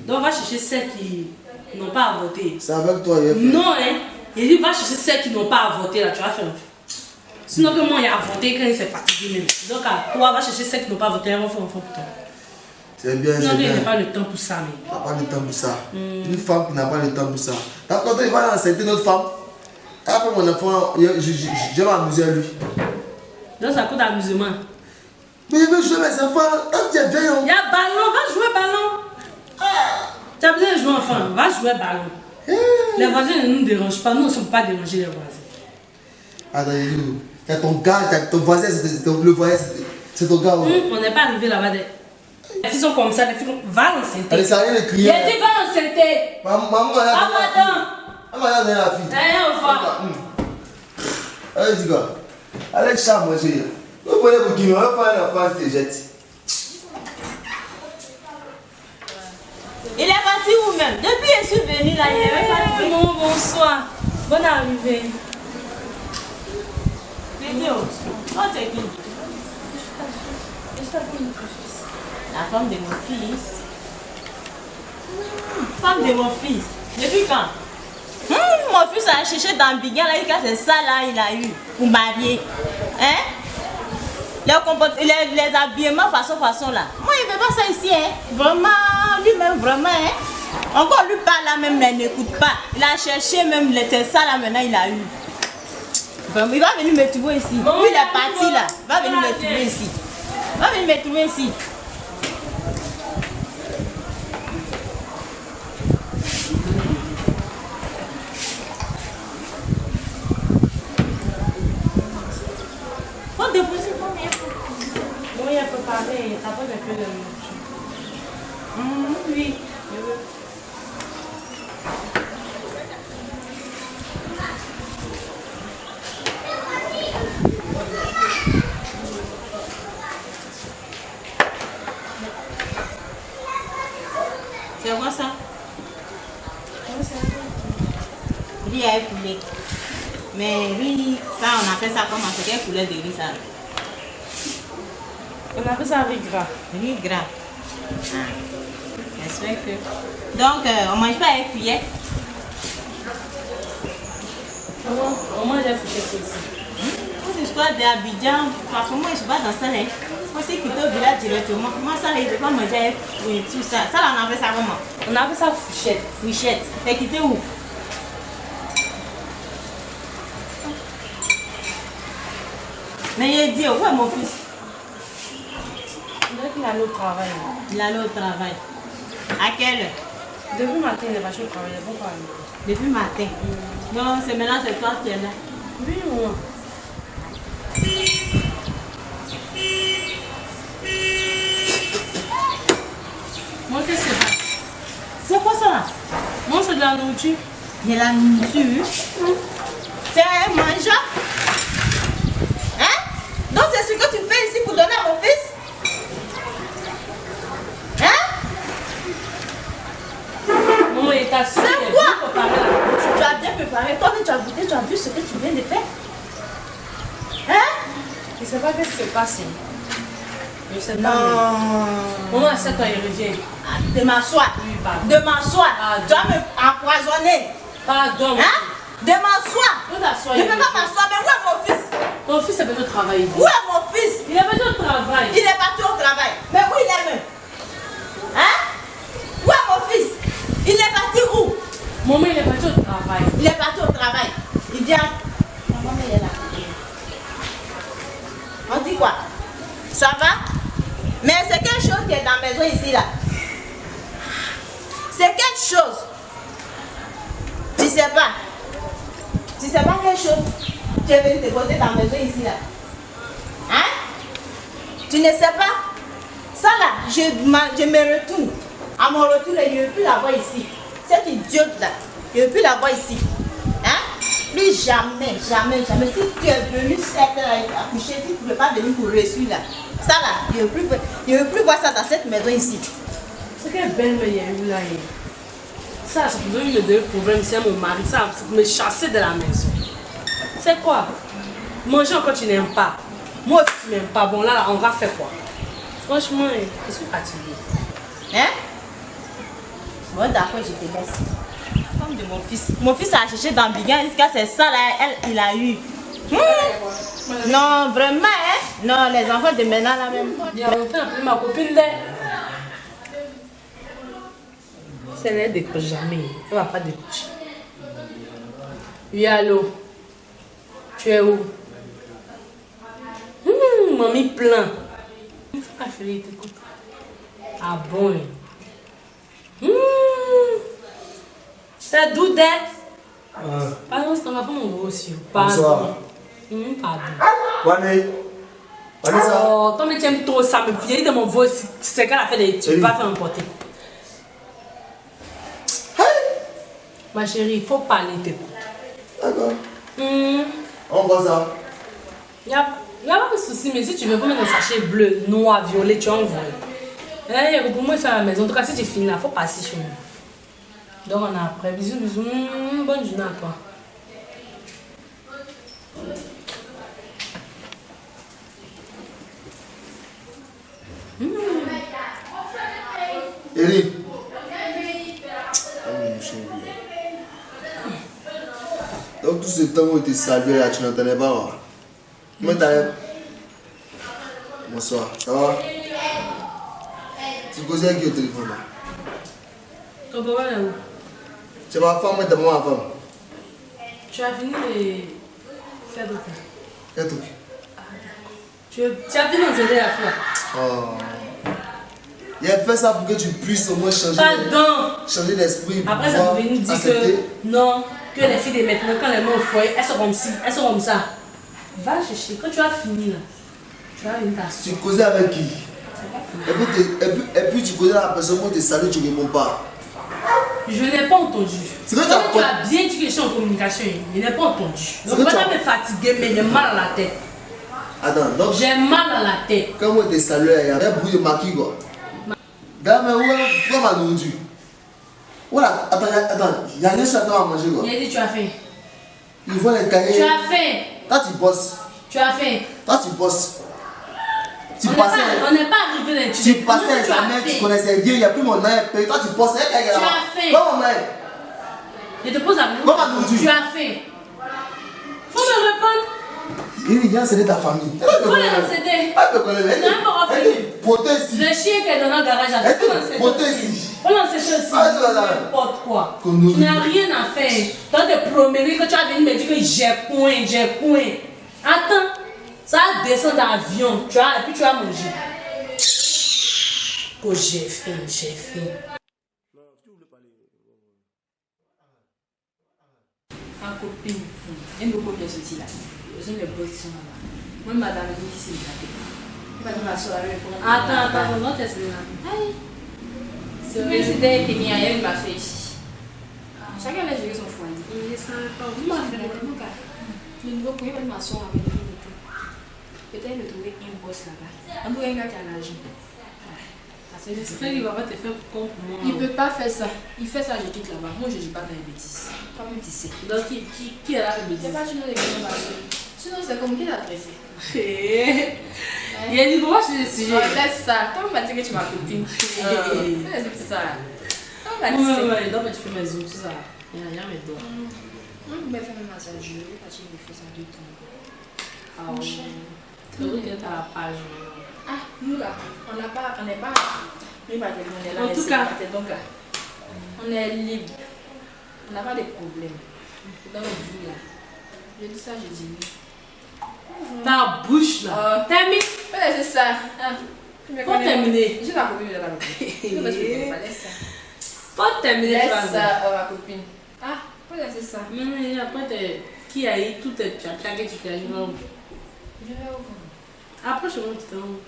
Donc va chercher celles qui n'ont pas à voter. C'est avec toi, il a fait. Non, hein. Il dit va chercher celles qui n'ont pas à voter là, tu vas faire. Sinon que moi il a voté quand il s'est fatigué même. Donc toi va chercher celles qui n'ont pas voté, elles vont faire un enfant pour toi. C'est bien, sinon, c'est bien. il n'a pas le temps pour ça. Il n'a pas le temps pour ça. Une femme qui n'a pas le temps pour ça. Quand il va enceinte notre femme, elle a fait mon enfant, je vais m'amuser à lui. Donc ça coûte d'amusement. Mais je veux jouer mes enfants, quand tu es vieille. Il y a ballon, va jouer ballon. Tu as besoin de jouer enfant, va jouer ballon. Les voisins ne nous dérangent pas, nous ne sommes pas dérangés les voisins. Attends, il y a ton gars, ton voisin, le voisin, c'est ton gars. On n'est pas arrivé là-bas. Les filles sont comme ça, les filles va enceinte. Allez, ça rien de crier. Il dit va enceinte. Maman, ah, madame. Ah, madame, la fille. Allez, au revoir. Allez, dis quoi. Allez, chat, manger. Vous prenez pour qui, on va faire un enfant, je te jette. Il est parti où même? Depuis que je suis venue là, il n'est pas venu. Maman, bonsoir. Bonne arrivée. Vidéo. Oh, c'est qui? La femme de mon fils. Femme de mon fils. Depuis quand? Mon fils a cherché dans Bigan, là, c'est ça là, il a eu pour marier. Hein? Les habillements façon là. Moi, il ne fait pas ça ici, hein. Vraiment, lui-même, vraiment, hein. Encore lui parle là même, il n'écoute pas. Il a cherché même, c'est ça là, maintenant, il a eu. Vraiment, il va venir me trouver ici. Lui, il est parti là. Il va venir me trouver ici. Il va venir me trouver ici. Oui, elle peut parler. Ça peut un peu de nourriture. Oui. C'est quoi ça? Riz à poulet. Mais riz, ça on appelle ça comment? C'est quelle couleur de riz ça? On appelle ça riz gras. Riz gras. Ah. J'espère que... Donc, on mange pas avec cuillère? On mange avec cuillère aussi. Pour l'histoire d'Abidjan, parce que moi je suis pas dans ça là. Moi c'est quitté au village directement. Moi ça là, je ne peux pas manger avec tout ça. Ça là on appelle ça comment? On appelle ça fouchette. Fouchette. T'es quitté où? Mais il dit, où est mon fils? Il allait au travail. Il allait au travail. À quelle heure? Depuis matin, il est vachement au travail. Il est bon parler. Depuis matin. Non, c'est maintenant, c'est toi qui es là. Oui, moi. Moi, qu'est-ce que c'est ça? C'est quoi ça là? Moi, c'est de la nourriture. De la nourriture? C'est un mangeant? Hein? Donc c'est ce que tu fais ici pour donner à mon fils? Hein? Maman, il est assis. C'est quoi? Tu as bien préparé. Toi, tu as goûté, tu as vu ce que tu viens de faire? Hein? Je ne sais pas ce qui se passe. Je sais pas. Non. Maman, à 7 ans, il revient. Demain soir. Oui, pardon. Demain soir. Pardon. Tu vas me empoisonner. Pardon. Hein? Demain soir. Tout t'asseoir. Je ne peux pas m'asseoir, mais où est mon fils? Ton fils est venu au travail. Où est mon fils? Il est venu au travail. Il est parti au travail. Mais où il est même? Hein? Où est mon fils? Il est parti où? Maman, il est parti au travail. Il est parti au travail. Il vient. Maman, il est là. On dit quoi? Ça va? Mais c'est quelque chose qui est dans la maison ici là. C'est quelque chose. Tu sais pas. Tu sais pas quelque chose. Tu es venu te poser dans la maison ici là. Hein? Tu ne sais pas? Ça là, je me retourne. À mon retour, je ne veux plus la voir ici. Cette idiote là, je ne veux plus la voir ici. Hein? Plus jamais, jamais, jamais. Si tu es venu accoucher, tu ne peux pas venir pour reçu là. Ça là, je ne veux plus voir ça dans cette maison ici. C'est quelle belle mère il y a eu là. Ça, c'est pour me donner problème ici à mon mari. Ça, c'est pour me chasser de la maison. C'est quoi? Manger encore tu n'aimes pas. Moi aussi tu n'aimes pas. Bon là, on va faire quoi? Franchement, je suis fatiguée. Hein? Bon d'accord, je te laisse. Comme de mon fils. Mon fils a cherché dans Bigan, jusqu'à c'est ça là, il a eu. Non, vraiment, hein? Non, les enfants de maintenant là même. Il y a longtemps, appelé ma copine là. Si elle ne décroche jamais, elle ne va pas décrocher. Oui, allô? Tu es où? Mamie plein. Ah, chérie, t'écoute. Ah bon? C'est d'où d'être? Pardon, ça ne va pas mon gros aussi. Pardon. Pardon. Vanessa. Oh, toi, mais tu aimes trop ça, me vieillit de mon voix. C'est qu'elle a fait des. Tu ne peux pas faire n'importe quoi. Ma chérie, il faut parler, t'écoute. D'accord. On voit ça. Il n'y a pas de souci, mais si tu veux pas mettre un sachet bleu, noir, violet, tu envoies. Pour moi, faire à la maison. En tout cas, si tu finis là, il faut passer chez moi. Donc, on a après. Bisous, bisous. Bonne journée à toi. Eric. Donc tout ce temps où tu étais salué là, tu n'entendais pas. Comment t'as... Bonsoir, ça va? Tu causais avec qui au téléphone là? Ton papa est où? C'est ma femme ou ta maman femme? Tu as fini de faire d'autres. Quel truc? Tu as fini de t'aider à faire. Oh. Il a fait ça pour que tu puisses au moins changer. Pardon! Changer d'esprit. Après, ça peut venir dire que non, que les filles de maintenant, quand elles vont au foyer, elles sont comme ci, elles sont comme ça. Va chercher, quand tu as fini là, tu vas venir t'asseoir. Tu causais avec qui? Et puis tu connais la personne qui te salue, tu ne réponds pas. Je n'ai pas entendu. C'est que tu as bien dit que je suis en communication, je n'ai pas entendu. Donc, je ne vais pas me fatiguer, mais j'ai mal à la tête. Attends, donc. J'ai mal à la tête. Quand moi te salué, il y avait un bruit de maquis quoi. Dame, où m'a nourriture? Voilà, attends, il y a rien sur toi à manger quoi. Il a dit tu as faim. Il voit les cahiers. Tu as faim. Toi tu bosses. Tu as faim. Toi tu bosses. On n'est pas arrivé là. Tu passais l'examen, tu connaissais bien, il n'y a plus mon nom. Toi tu bosses. Tu as faim. Comment je te pose la question. Tu as faim. Faut me répondre. Il vient céder ta famille. Faut le céder. Le chien qui est dans le garage, faut l'en céder aussi. N'importe quoi. Tu n'as rien à faire. Dans te promener, que tu as venu me dire que j'ai coin. Attends, ça descend d'avion, et puis tu vas manger. Oh, j'ai faim. Ma copine, elle me copie ceci là. Je suis les boss qui sont là-bas. Moi, madame, elle dit c'est gâté. Elle va nous la soirée pour la. Attends, non, t'es là. C'est c'était qui m'a elle m'a fait ici. Chacun a géré son foyer. Il est sans pas. Vous m'avez fait le cas. Le nouveau point, elle m'a son avec lui et tout. Peut-être le trouver un boss là-bas. Un peu un gars qui a l'argent. L'esprit, il va pas te faire comprendre. Il peut pas faire ça. Il fait ça, je quitte là-bas. Moi, je dis pas dans les bêtises. Comme tu sais. Donc, qui est là le bêtise? C'est pas une autre sinon, c'est comme qui l'a dressé. Il a dit pourquoi je suis sujet. Laisse ça. Toi, on m'a dit que tu m'as copine. Laisse ça. Ouais, donc tu fais mes os, tout ça. Il y a mes doigts. On va faire un massage. Je vais partir me faire ça 2 temps. Ah ouais. Tu veux que tu as la page. Ah, nous là, on n'est pas. En tout cas, on est libre. On n'a pas de problème. Dans le vie là. Je dis ça, je dis oui. Ta bouche là. Termine. Ouais, c'est ça. Faut terminer. Je suis ma copine de la copine. Laisse ça. Faut terminer. Laisse ça, ma copine. Ah, faut laisser ça. Mais après, qui a eu tout est tcha que tu fais. Je vais où? Après, je vais te rendre.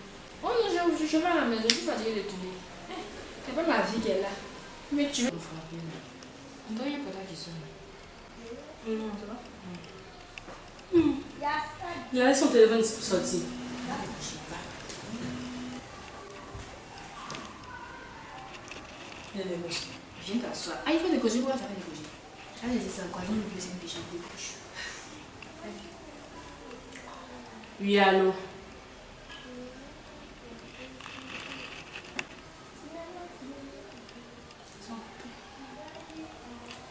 Oh non, je vais à la maison, je suis fatiguée de tourner. C'est pas ma vie qui est là. Mais tu veux me frapper. On doit y avoir pour qui sonne. Non, ça va? Il a laissé son téléphone pour sortir. Viens t'asseoir. Ah, il faut décocher, pourquoi ça va décocher? Allez, c'est ça, quoi, je ne veux plus empêcher de décocher. Oui, allô?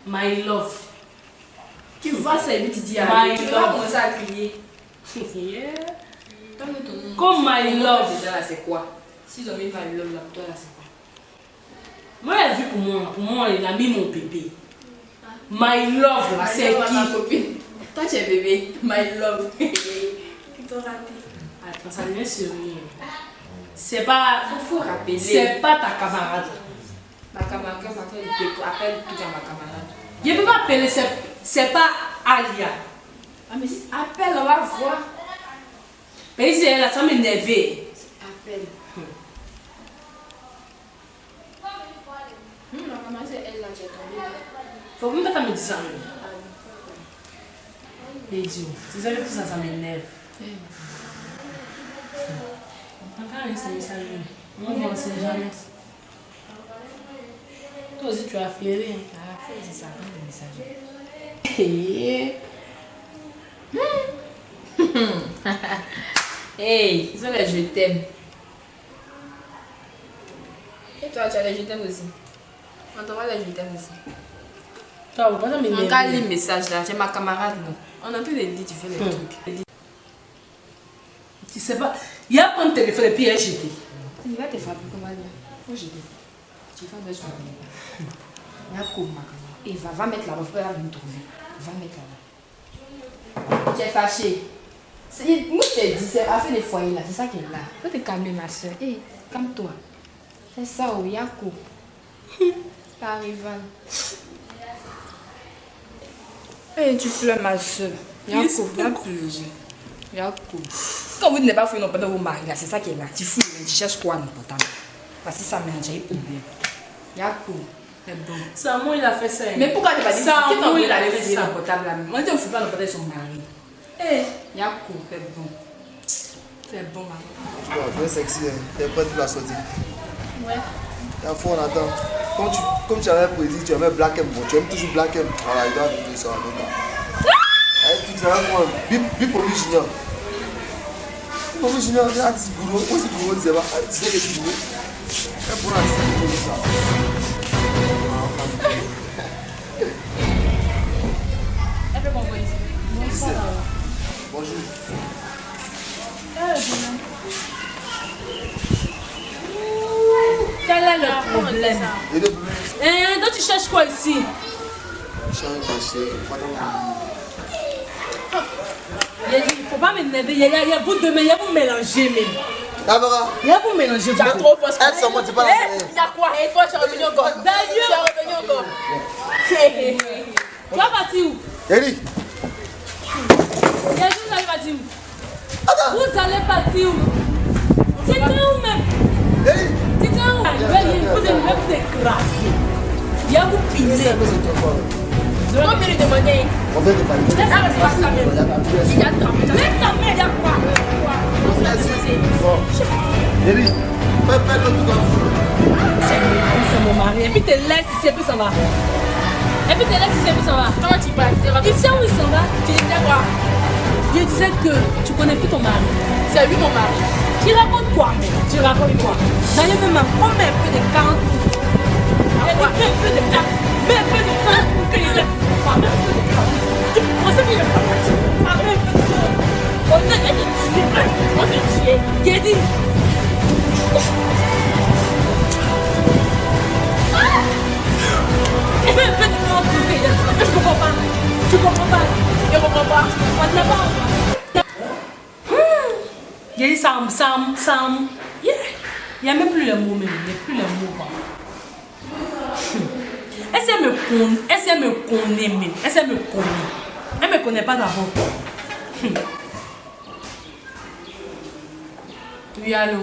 My love. Tu vois ça et puis tu dis my tu love. vas commencer à crier. Yeah. Donne ton nom. Comme my love. Déjà là, c'est quoi? S'ils ont mis my love là, toi là, c'est quoi? Moi, elle a vu pour moi, il a mis mon bébé. My love, là, c'est ma qui? copine. Toi, tu es bébé. My love. Qui t'a raté? Attends, ça devient sérieux. C'est pas. Faut rappeler. C'est pas ta camarade. Ma camarade, appelle tout à ma camarade. Je ne peux pas appeler, c'est pas Alia. Ah, mais appelle, on va voir. Mais c'est là, ça m'énerve. Appelle. Ma camarade, c'est elle là, j'ai tombé là. Faut même pas me dire ça. Mais Dieu, tu sais que tout ça, ça m'énerve. Encore un message. Non, on sait jamais. Toi aussi, tu as flairé. Ah, c'est ça, le message. Hey, ils ont les je t'aime. Et toi, tu as les je t'aime aussi. On t'envoie les je t'aime aussi. Toi, vous pensez On regarde les messages là, j'ai ma camarade là. On a plus de dit, tu fais les trucs. Tu sais pas, il y a plein de téléphones et puis il a jeté. Il va te frapper comment dire. Moi je dis, tu vas mettre sur le débat. Il y a comme ma camarade. Et va mettre là-bas, faut aller me trouver. Va mettre là-bas. Tu es fâché. Moi je te dis, c'est à faire les foyers là, c'est ça qui est là. Faut te calmer ma soeur. Hé, calme-toi. C'est ça, oh, Yako. Ça arrive. Hé, tu pleures ma soeur. Yako, viens pleurer. Yako. Quand vous n'avez pas fouillé non pendant vos maris là, c'est ça qui est là. Tu fouilles, tu cherches quoi non portable. Parce que ça m'a déjà eu problème. Yako, c'est bon. Samo, il a fait ça. Mais pourquoi tu n'as pas dit ça? Samo, il a fait fouiller ça. le portable là. Moi, je ne fous pas le portable de son mari. Eh, Yako, c'est bon. C'est bon, maman. Tu vois, tu es sexy, hein. T'es prête pour la sortie. ouais. La fois, on attend. Comme tu avais prédit, tu avais Black M. Bon, tu aimes toujours Black M. Voilà, il doit venir sur la main. Tu sais, moi, bip pour lui, Junior. Pour lui, Junior, il y a un petit boulot. Aussi, pour lui, c'est pas. Tu sais que tu veux. Et pour l'instant, tu veux ça. Elle peut m'envoyer ici. Bonjour. Quel est le problème? Et le problème, Donc tu cherches quoi ici? change de chez madame. Il a dit, il ne faut pas m'énerver. Il y a vous deux, mais il y a vous mélanger même. D'abord, Il y a vous mélanger. tu as trop fort. Elle s'en motive pas la Il y a quoi? Et toi, tu es revenu encore. D'ailleurs, Tu es revenu encore. tu vas partir où? Eric, Il y a vous allez partir où? Vous allez partir où? C'est quand où même? Eric. C'est quand où? Vous allez vous écraser. Il y a vous piler. C'est un peu trop fort. On vient lui demander. On vient de parler. Ah, c'est pas ça même. Il y a trempé. Laisse ta main, il y a quoi? Bon. Eric, fais l'autre comme C'est mon mari. Et puis te laisse ici et puis ça va. Et puis te laisse ici et puis ça va. Comment tu parles? Tu sais où il s'en va? Tu disais quoi? Je disais que tu connais plus ton mari. C'est lui mon mari. Tu racontes quoi même? Tu racontes quoi? D'ailleurs, même un peu de 40. Un peu de 40. Mais un peu de 40 pour que les gens. On sait qu'il est pas parti. On est tué. On est tué. Il a dit. Et même un peu de 40 pour que les gens. Je comprends pas. Tu comprends pas. Je comprends pas. On ne l'a pas. J'ai dit Sam. Yeah. Il n'y a même plus les mots même. Il n'y a plus les mots. Quoi. Est-ce qu'elle me connaît? Est-ce qu'elle me connaît même? Est-ce qu'elle me connaît? Elle ne me connaît pas d'abord. Oui, allô?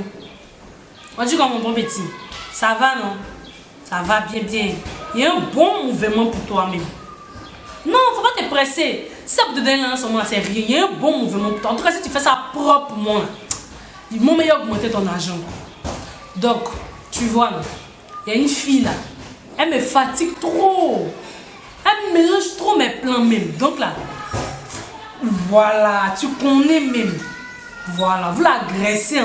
On dit comme mon bon petit. Ça va, non? Ça va bien. Il y a un bon mouvement pour toi-même. Non, il ne faut pas te presser. Si ça peut te donner un moment, c'est rien. Il y a un bon mouvement pour toi. En tout cas, si tu fais ça proprement, ils m'ont meilleur augmenter ton argent. Donc, tu vois, il y a une fille là. Elle me fatigue trop. Elle mélange trop mes plans même. Donc là, voilà, tu connais même. Voilà, vous l'agressez.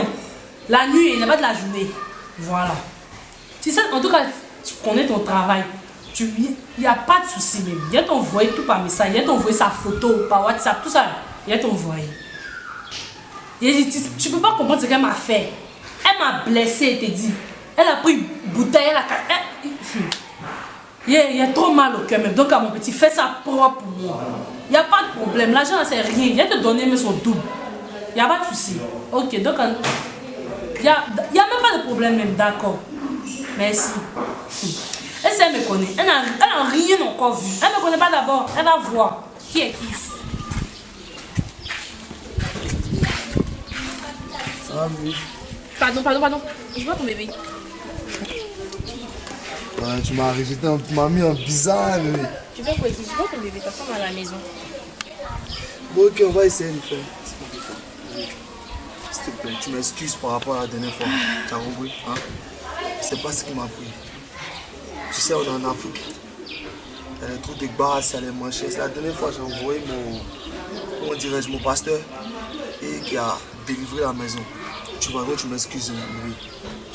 La nuit, il n'y a pas de la journée. Voilà. Tu sais, en tout cas, tu connais ton travail. Il n'y a pas de souci même. Il y a t'envoyer tout par message. Il y a t'envoyer sa photo par WhatsApp, tout ça. Il y a t'envoyer. Tu ne peux pas comprendre ce qu'elle m'a fait. Elle m'a blessé, elle te dit. Elle a pris une bouteille, elle a... Il y a trop mal au cœur même. Donc à mon petit, fais ça proprement. Il n'y a pas de problème. L'argent, c'est rien. Il va te donner mais son double. Il n'y a pas de souci. Ok, donc il n'y a même pas de problème même, d'accord. Merci. Elle sait, elle me connaît. Elle n'a rien encore vu. Elle ne me connaît pas d'abord. Elle va voir qui est qui. Ça va, oui. Pardon. Je vois ton bébé. Ouais, tu m'as mis en bizarre, bébé. Tu fais quoi ici? Je vois ton bébé, ta femme à la maison. Bon, ok, on va essayer de le faire. S'il te plaît. plaît, tu m'excuses par rapport à la dernière fois. Tu as compris, hein? C'est pas ce qui m'a pris. Tu sais, on est en Afrique. Il y a des trucs de base, il y a des manchettes. C'est la dernière fois que j'ai envoyé mon pasteur et qui a délivré la maison. Tu vois, donc tu m'excuses, oui.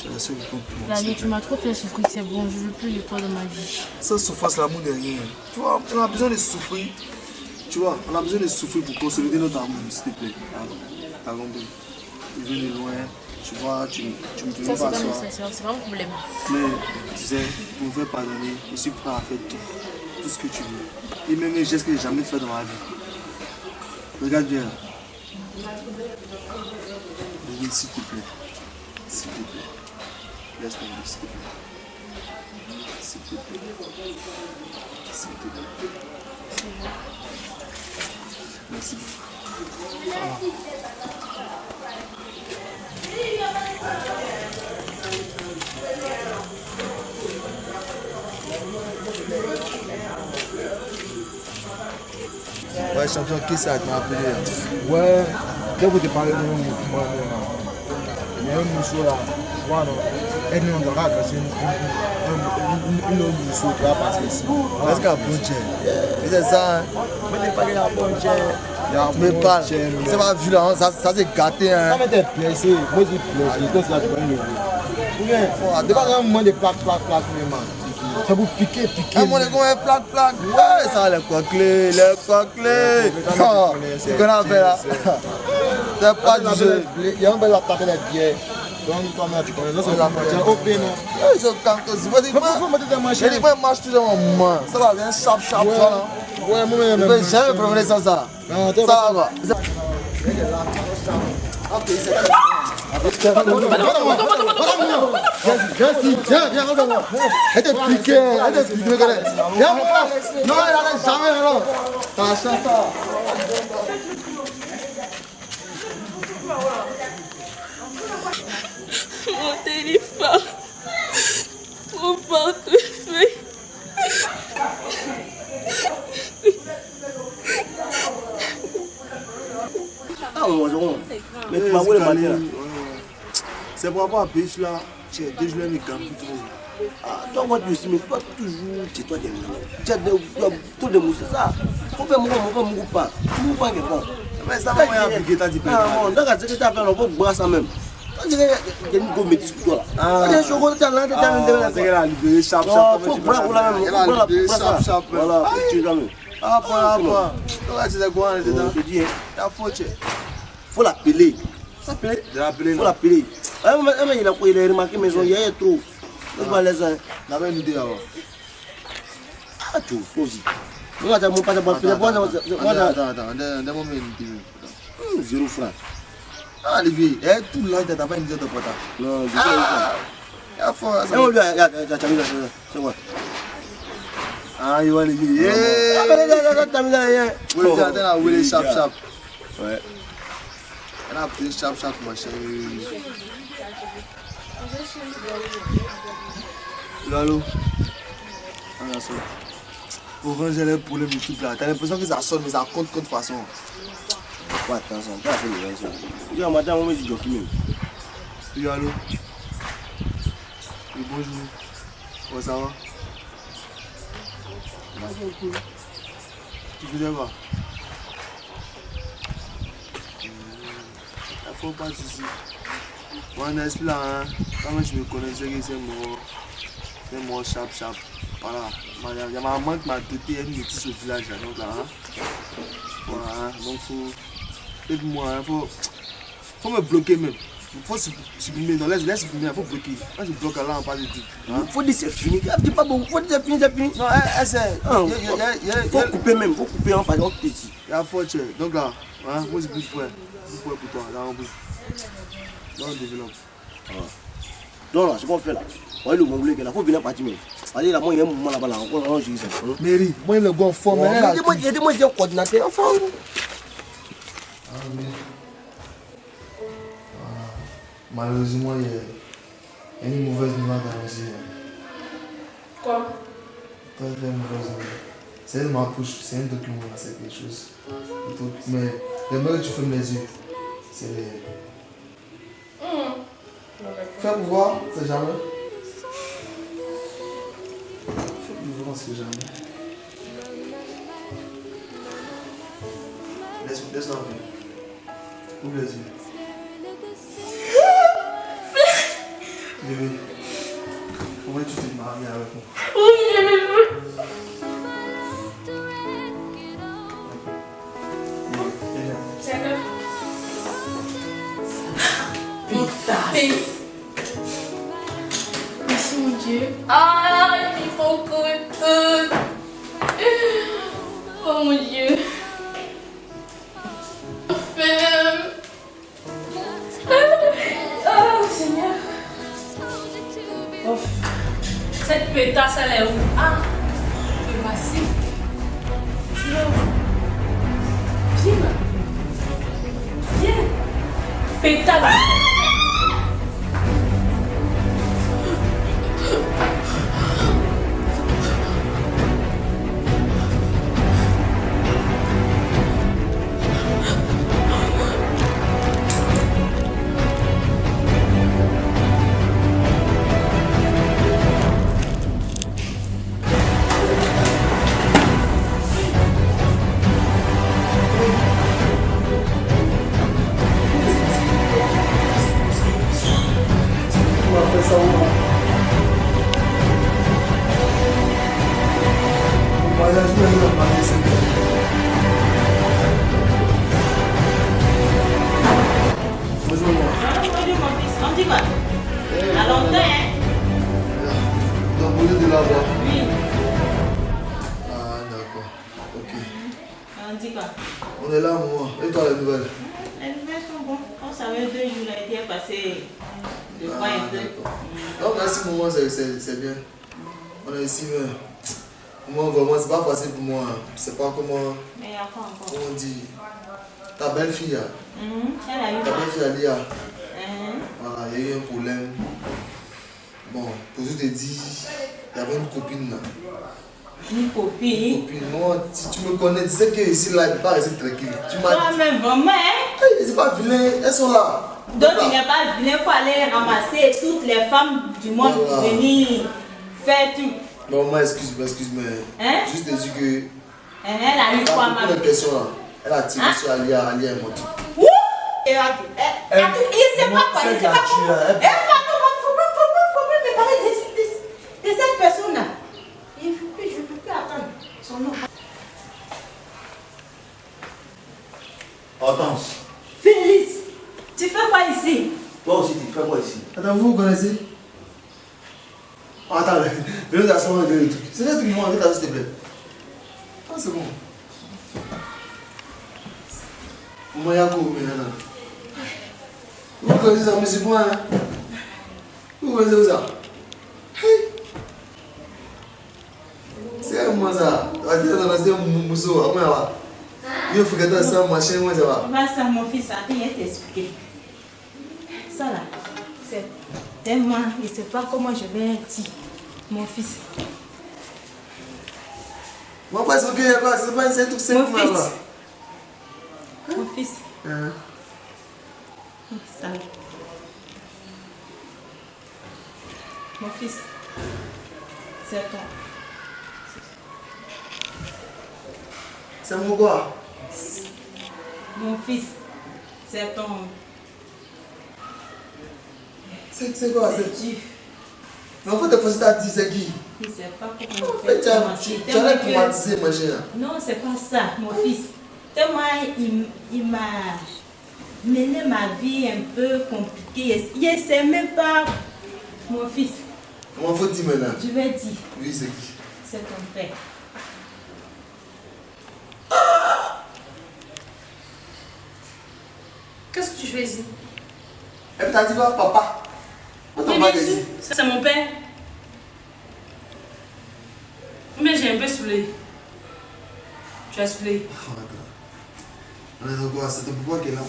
Tu as reçu le coup. Daniel, tu m'as trop fait souffrir, c'est bon, je ne veux plus de toi dans ma vie. Sans souffrance, l'amour n'est rien. Tu vois, on a besoin de souffrir. Tu vois, on a besoin de souffrir pour consolider notre amour, s'il te plaît. T'as compris? Tu viens de loin, tu vois, tu me fais pas asseoir. C'est pas mon problème. Mais tu sais, pour me faire pardonner, je suis prêt à faire tout ce que tu veux. Et même les gestes que j'ai jamais fait dans ma vie. Regarde bien. Regarde, s'il te plaît. S'il te plaît. Laisse tomber, s'il te plaît. S'il te plaît. S'il te plaît. Merci beaucoup. Ouais, champion, qui ça m'a appelé? Ouais, dès que tu parlais de mon mouvement, il y a un mousseau là, voilà, et nous on aura cassé une autre mousseau qui va passer ici. Est-ce qu'il y a bon Dieu? C'est ça, hein? Mais il n'y a pas de bon Dieu. Mais parle, c'est pas vu là, ça s'est gâté, hein? Ça va être blessé, moi je suis blessé, toi c'est là tu vas le lever. Ou bien, il n'y a pas un moment de plaque, vraiment. C'est pour piquer. Ah, mon égo est plaque. Ouais, ça, les coins clés. Oh, c'est qu'on a fait là. C'est pas du jeu. Il y a un bel attaque de bière. Donc, toi, tu connais, là, c'est la matière au pénon. Ouais, je tente aussi. Je dis, moi, je marche toujours en main. Ça va bien, sharp, toi, là. Ouais, moi-même. Je peux jamais promener sans ça. Ça va, quoi. Ok, c'est ça. Viens, regarde-moi. Elle t'a piqué, regarde. Viens, non, elle n'allait jamais, alors. T'as la chance, ça. Mon téléphone, mon portefeuille. Ah, mais tu m'as voulu le matin là. C'est pour rapport à Biche là, tu as déjeuné avec Gambi trop. Ah, toi, moi, tu sais, mais toi, toujours, c'est toi qui es tout de mousse, c'est ça. Faut faire mon pas. Mon pas qui est bon. Mais ça va pas appliquer ta diplôme. Ah, donc, c'est que tu as fait, on peut boire ça même. Il y a une go métis pour toi là. Il y a un chocolat, tu as l'un, tu as l'un. C'est qu'elle a libéré sharp. Faut boire la même. Elle a libéré sharp. Voilà, tu es jamais. Ah, pas. Donc là, tu sais quoi, elle est dedans. Je te dis, hein. La faute. Faut l'appeler. Faut l'appeler. Il a remarqué maison, il y a trop. Laisse-moi laisser. On avait une idée alors. Ah, tu aussi. Moi, j'ai mon pas de boire. Attends, donne-moi une idée. 0 francs. Ah, Olivier, tout là, tu n'as pas une idée de portable. Non, je sais pas. Il y a fort. C'est quoi? Ah, il va Olivier. Ah, mais t'as mis là, rien. Oui, attends, oui, sharp. Ouais. Elle a pris sharp, ma chérie. Allô? Ah, ça sonne. Pour ranger les problèmes de tout là, t'as l'impression que ça sonne, mais ça compte de façon. Ouais, attention, tu as fait les raisons. Dis à madame, on me dit jockey. Oui, allô? Oui, bonjour. Comment ça va? Tu faisais quoi? Il faut pas de soucis. Moi, on est là, hein. Quand je me connaissais, c'est mon sharp. Voilà. Il y a ma maman qui m'a doté une métisse au village. Donc là, hein. Voilà, donc aide-moi, faut me bloquer même. Il faut supprimer, non, laisse supprimer, il faut bloquer. Quand je bloque là, on parle de tout. Il faut dire c'est fini, dis pas bon, faut dire c'est fini. Non, essaie. Faut couper même, faut couper en parlant petit. Il y a faute, donc là, hein, moi c'est plus pour toi, là on bouge. Là on développe. Donc là, ce qu'on fait là, voyez le mongolais là, faut venir partir même. Allez là, moi il y a un mouvement là-bas là, on range ça. Mairie, moi il me go en forme. Aidez-moi, j'ai un coordinateur en forme. Malheureusement, il y a une mauvaise nouvelle annoncée. Quoi? Très mauvaise nouvelle. C'est ma bouche, c'est un document, c'est quelque chose. Mais j'aimerais que tu fermes les yeux. C'est Fais pour voir, c'est jamais. Fais pour voir, c'est jamais. Laisse-moi un peu. Ouvre les yeux. Bébé, pourquoi tu t'es marié avec moi? Oui, je veux. Merci mon Dieu. Ah, il est trop cool. Oh mon Dieu. Oh Seigneur. Oh. Cette pétasse, elle est où? Ah, c'est massif. Viens. Viens. Pétasse. On est là, moi. Et toi, les nouvelles? Les nouvelles sont bonnes. On savait 2 jours, là, il est passé. Je crois un peu. Non, merci pour moi, c'est bien. On est ici, mais moi, vraiment, c'est pas facile pour moi. Je sais pas comment. Mais il y a pas encore. Comment on dit? Ta belle-fille, elle a eu. Ta belle-fille, Alia. Voilà, il y a eu un problème. Bon, pour tout te dire, il y avait une copine là. Une copine? Une copine. Moi, si tu me connais, tu sais que ici là, il ne peut pas rester tranquille. Tu m'as dit. Mais vraiment, hein? C'est pas vilain, elles sont là. Donc il n'est pas vilain, il faut aller ramasser toutes les femmes du monde pour venir faire tout. Non, moi, excuse-moi. Hein? Juste te dire que. Elle a eu quoi, ma question là. Elle a tiré sur Alia est morte. Ouh! Il sait pas quoi, il sait pas comment. Faut pas me parler de cette personne là. Je ne peux plus attendre son nom. Hortense. Félix, tu fais quoi ici? Toi aussi, tu fais quoi ici? Attends, vous connaissez? Attends, venez d'asseoir le truc. C'est là tout le monde, s'il te plaît. Ah, c'est bon. Moi, il y a beaucoup maintenant. Vous connaissez ça, monsieur Point? Vous connaissez ça? C'est moi ça. C'est un mousseau. Il faut que tu aies ça, machin, moi ça va. Va ça, mon fils, attends, je vais t'expliquer. Ça là, c'est moi, je ne sais pas comment je vais dire, mon fils. Moi, parce que c'est pas un truc simple. Mon fils. Ça. Mon fils, c'est toi. C'est mon quoi? Mon fils, c'est ton. C'est quoi? C'est Dieu. Mais en fait, il faut que tu c'est qui? Je ne sais pas comment on fait. Tu as traumatisé, ma chérie. Non, c'est pas ça, mon fils. Tellement il m'a mené ma vie un peu compliquée. Il ne sait même pas, mon fils. Comment faut-il maintenant? Je vais dire. Oui, c'est qui? C'est ton père. Qu'est-ce que tu fais ici? Elle t'a dit quoi, papa? C'est mon père. Mais j'ai un peu saoulé. Tu as saoulé. On est d'accord, c'est ton papa qui est là.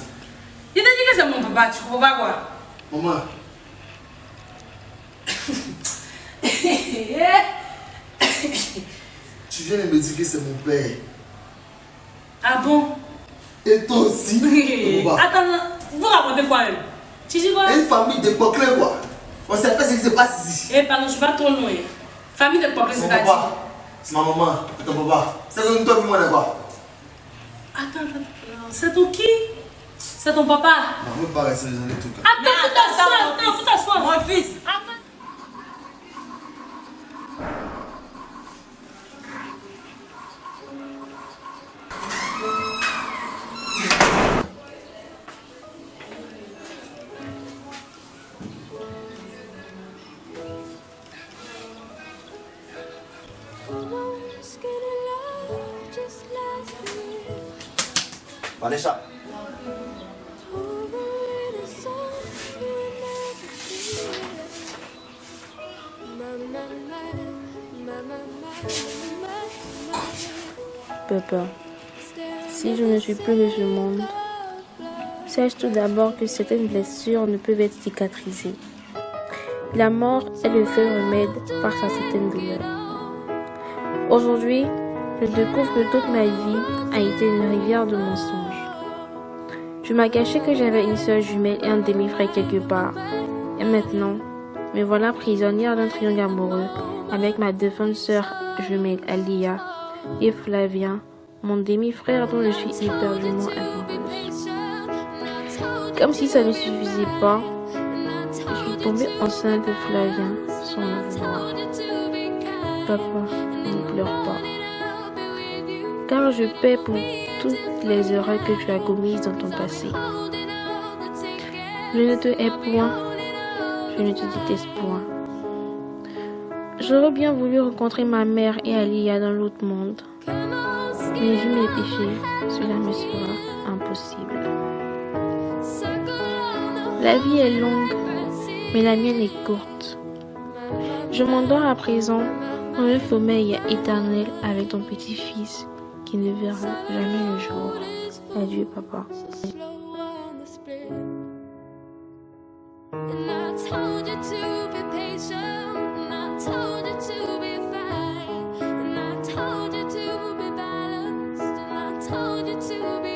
Il t'a dit que c'est mon papa, tu comprends pas quoi? Maman. Tu viens de me dire que c'est mon père. Ah bon? Et toi aussi? Attends, vous racontez quoi? Tu dis quoi? Une famille de bouclés quoi? On sait pas ce qui se passe ici. Eh, pardon, je vais trop loin. Famille de papa, C'est c'est mon papa. C'est ma maman. C'est ton papa. C'est comme toi, moi, d'accord. Attends. C'est ton qui? C'est ton papa. Non, même pas rester dans les trucs. Attends, faut t'asseoir. Mon fils. Vanessa. Papa, si je ne suis plus de ce monde, sache tout d'abord que certaines blessures ne peuvent être cicatrisées. La mort est le seul remède face à certaines douleurs. Aujourd'hui, je découvre que toute ma vie a été une rivière de mensonges. Je m'ai caché que j'avais une sœur jumelle et un demi-frère quelque part. Et maintenant, me voilà prisonnière d'un triangle amoureux avec ma défunte sœur jumelle Alia et Flavien, mon demi-frère dont je suis éperdument amoureuse. Comme si ça ne suffisait pas, je suis tombée enceinte de Flavien sans le vouloir. Papa, ne pleure pas. Car je paie pour toutes les erreurs que tu as commises dans ton passé. Je ne te hais point, je ne te déteste point. J'aurais bien voulu rencontrer ma mère et Alia dans l'autre monde. Mais vu mes péchés, cela me sera impossible. La vie est longue, mais la mienne est courte. Je m'endors à présent dans le sommeil éternel avec ton petit-fils qui ne verra jamais le jour. Adieu, papa. To be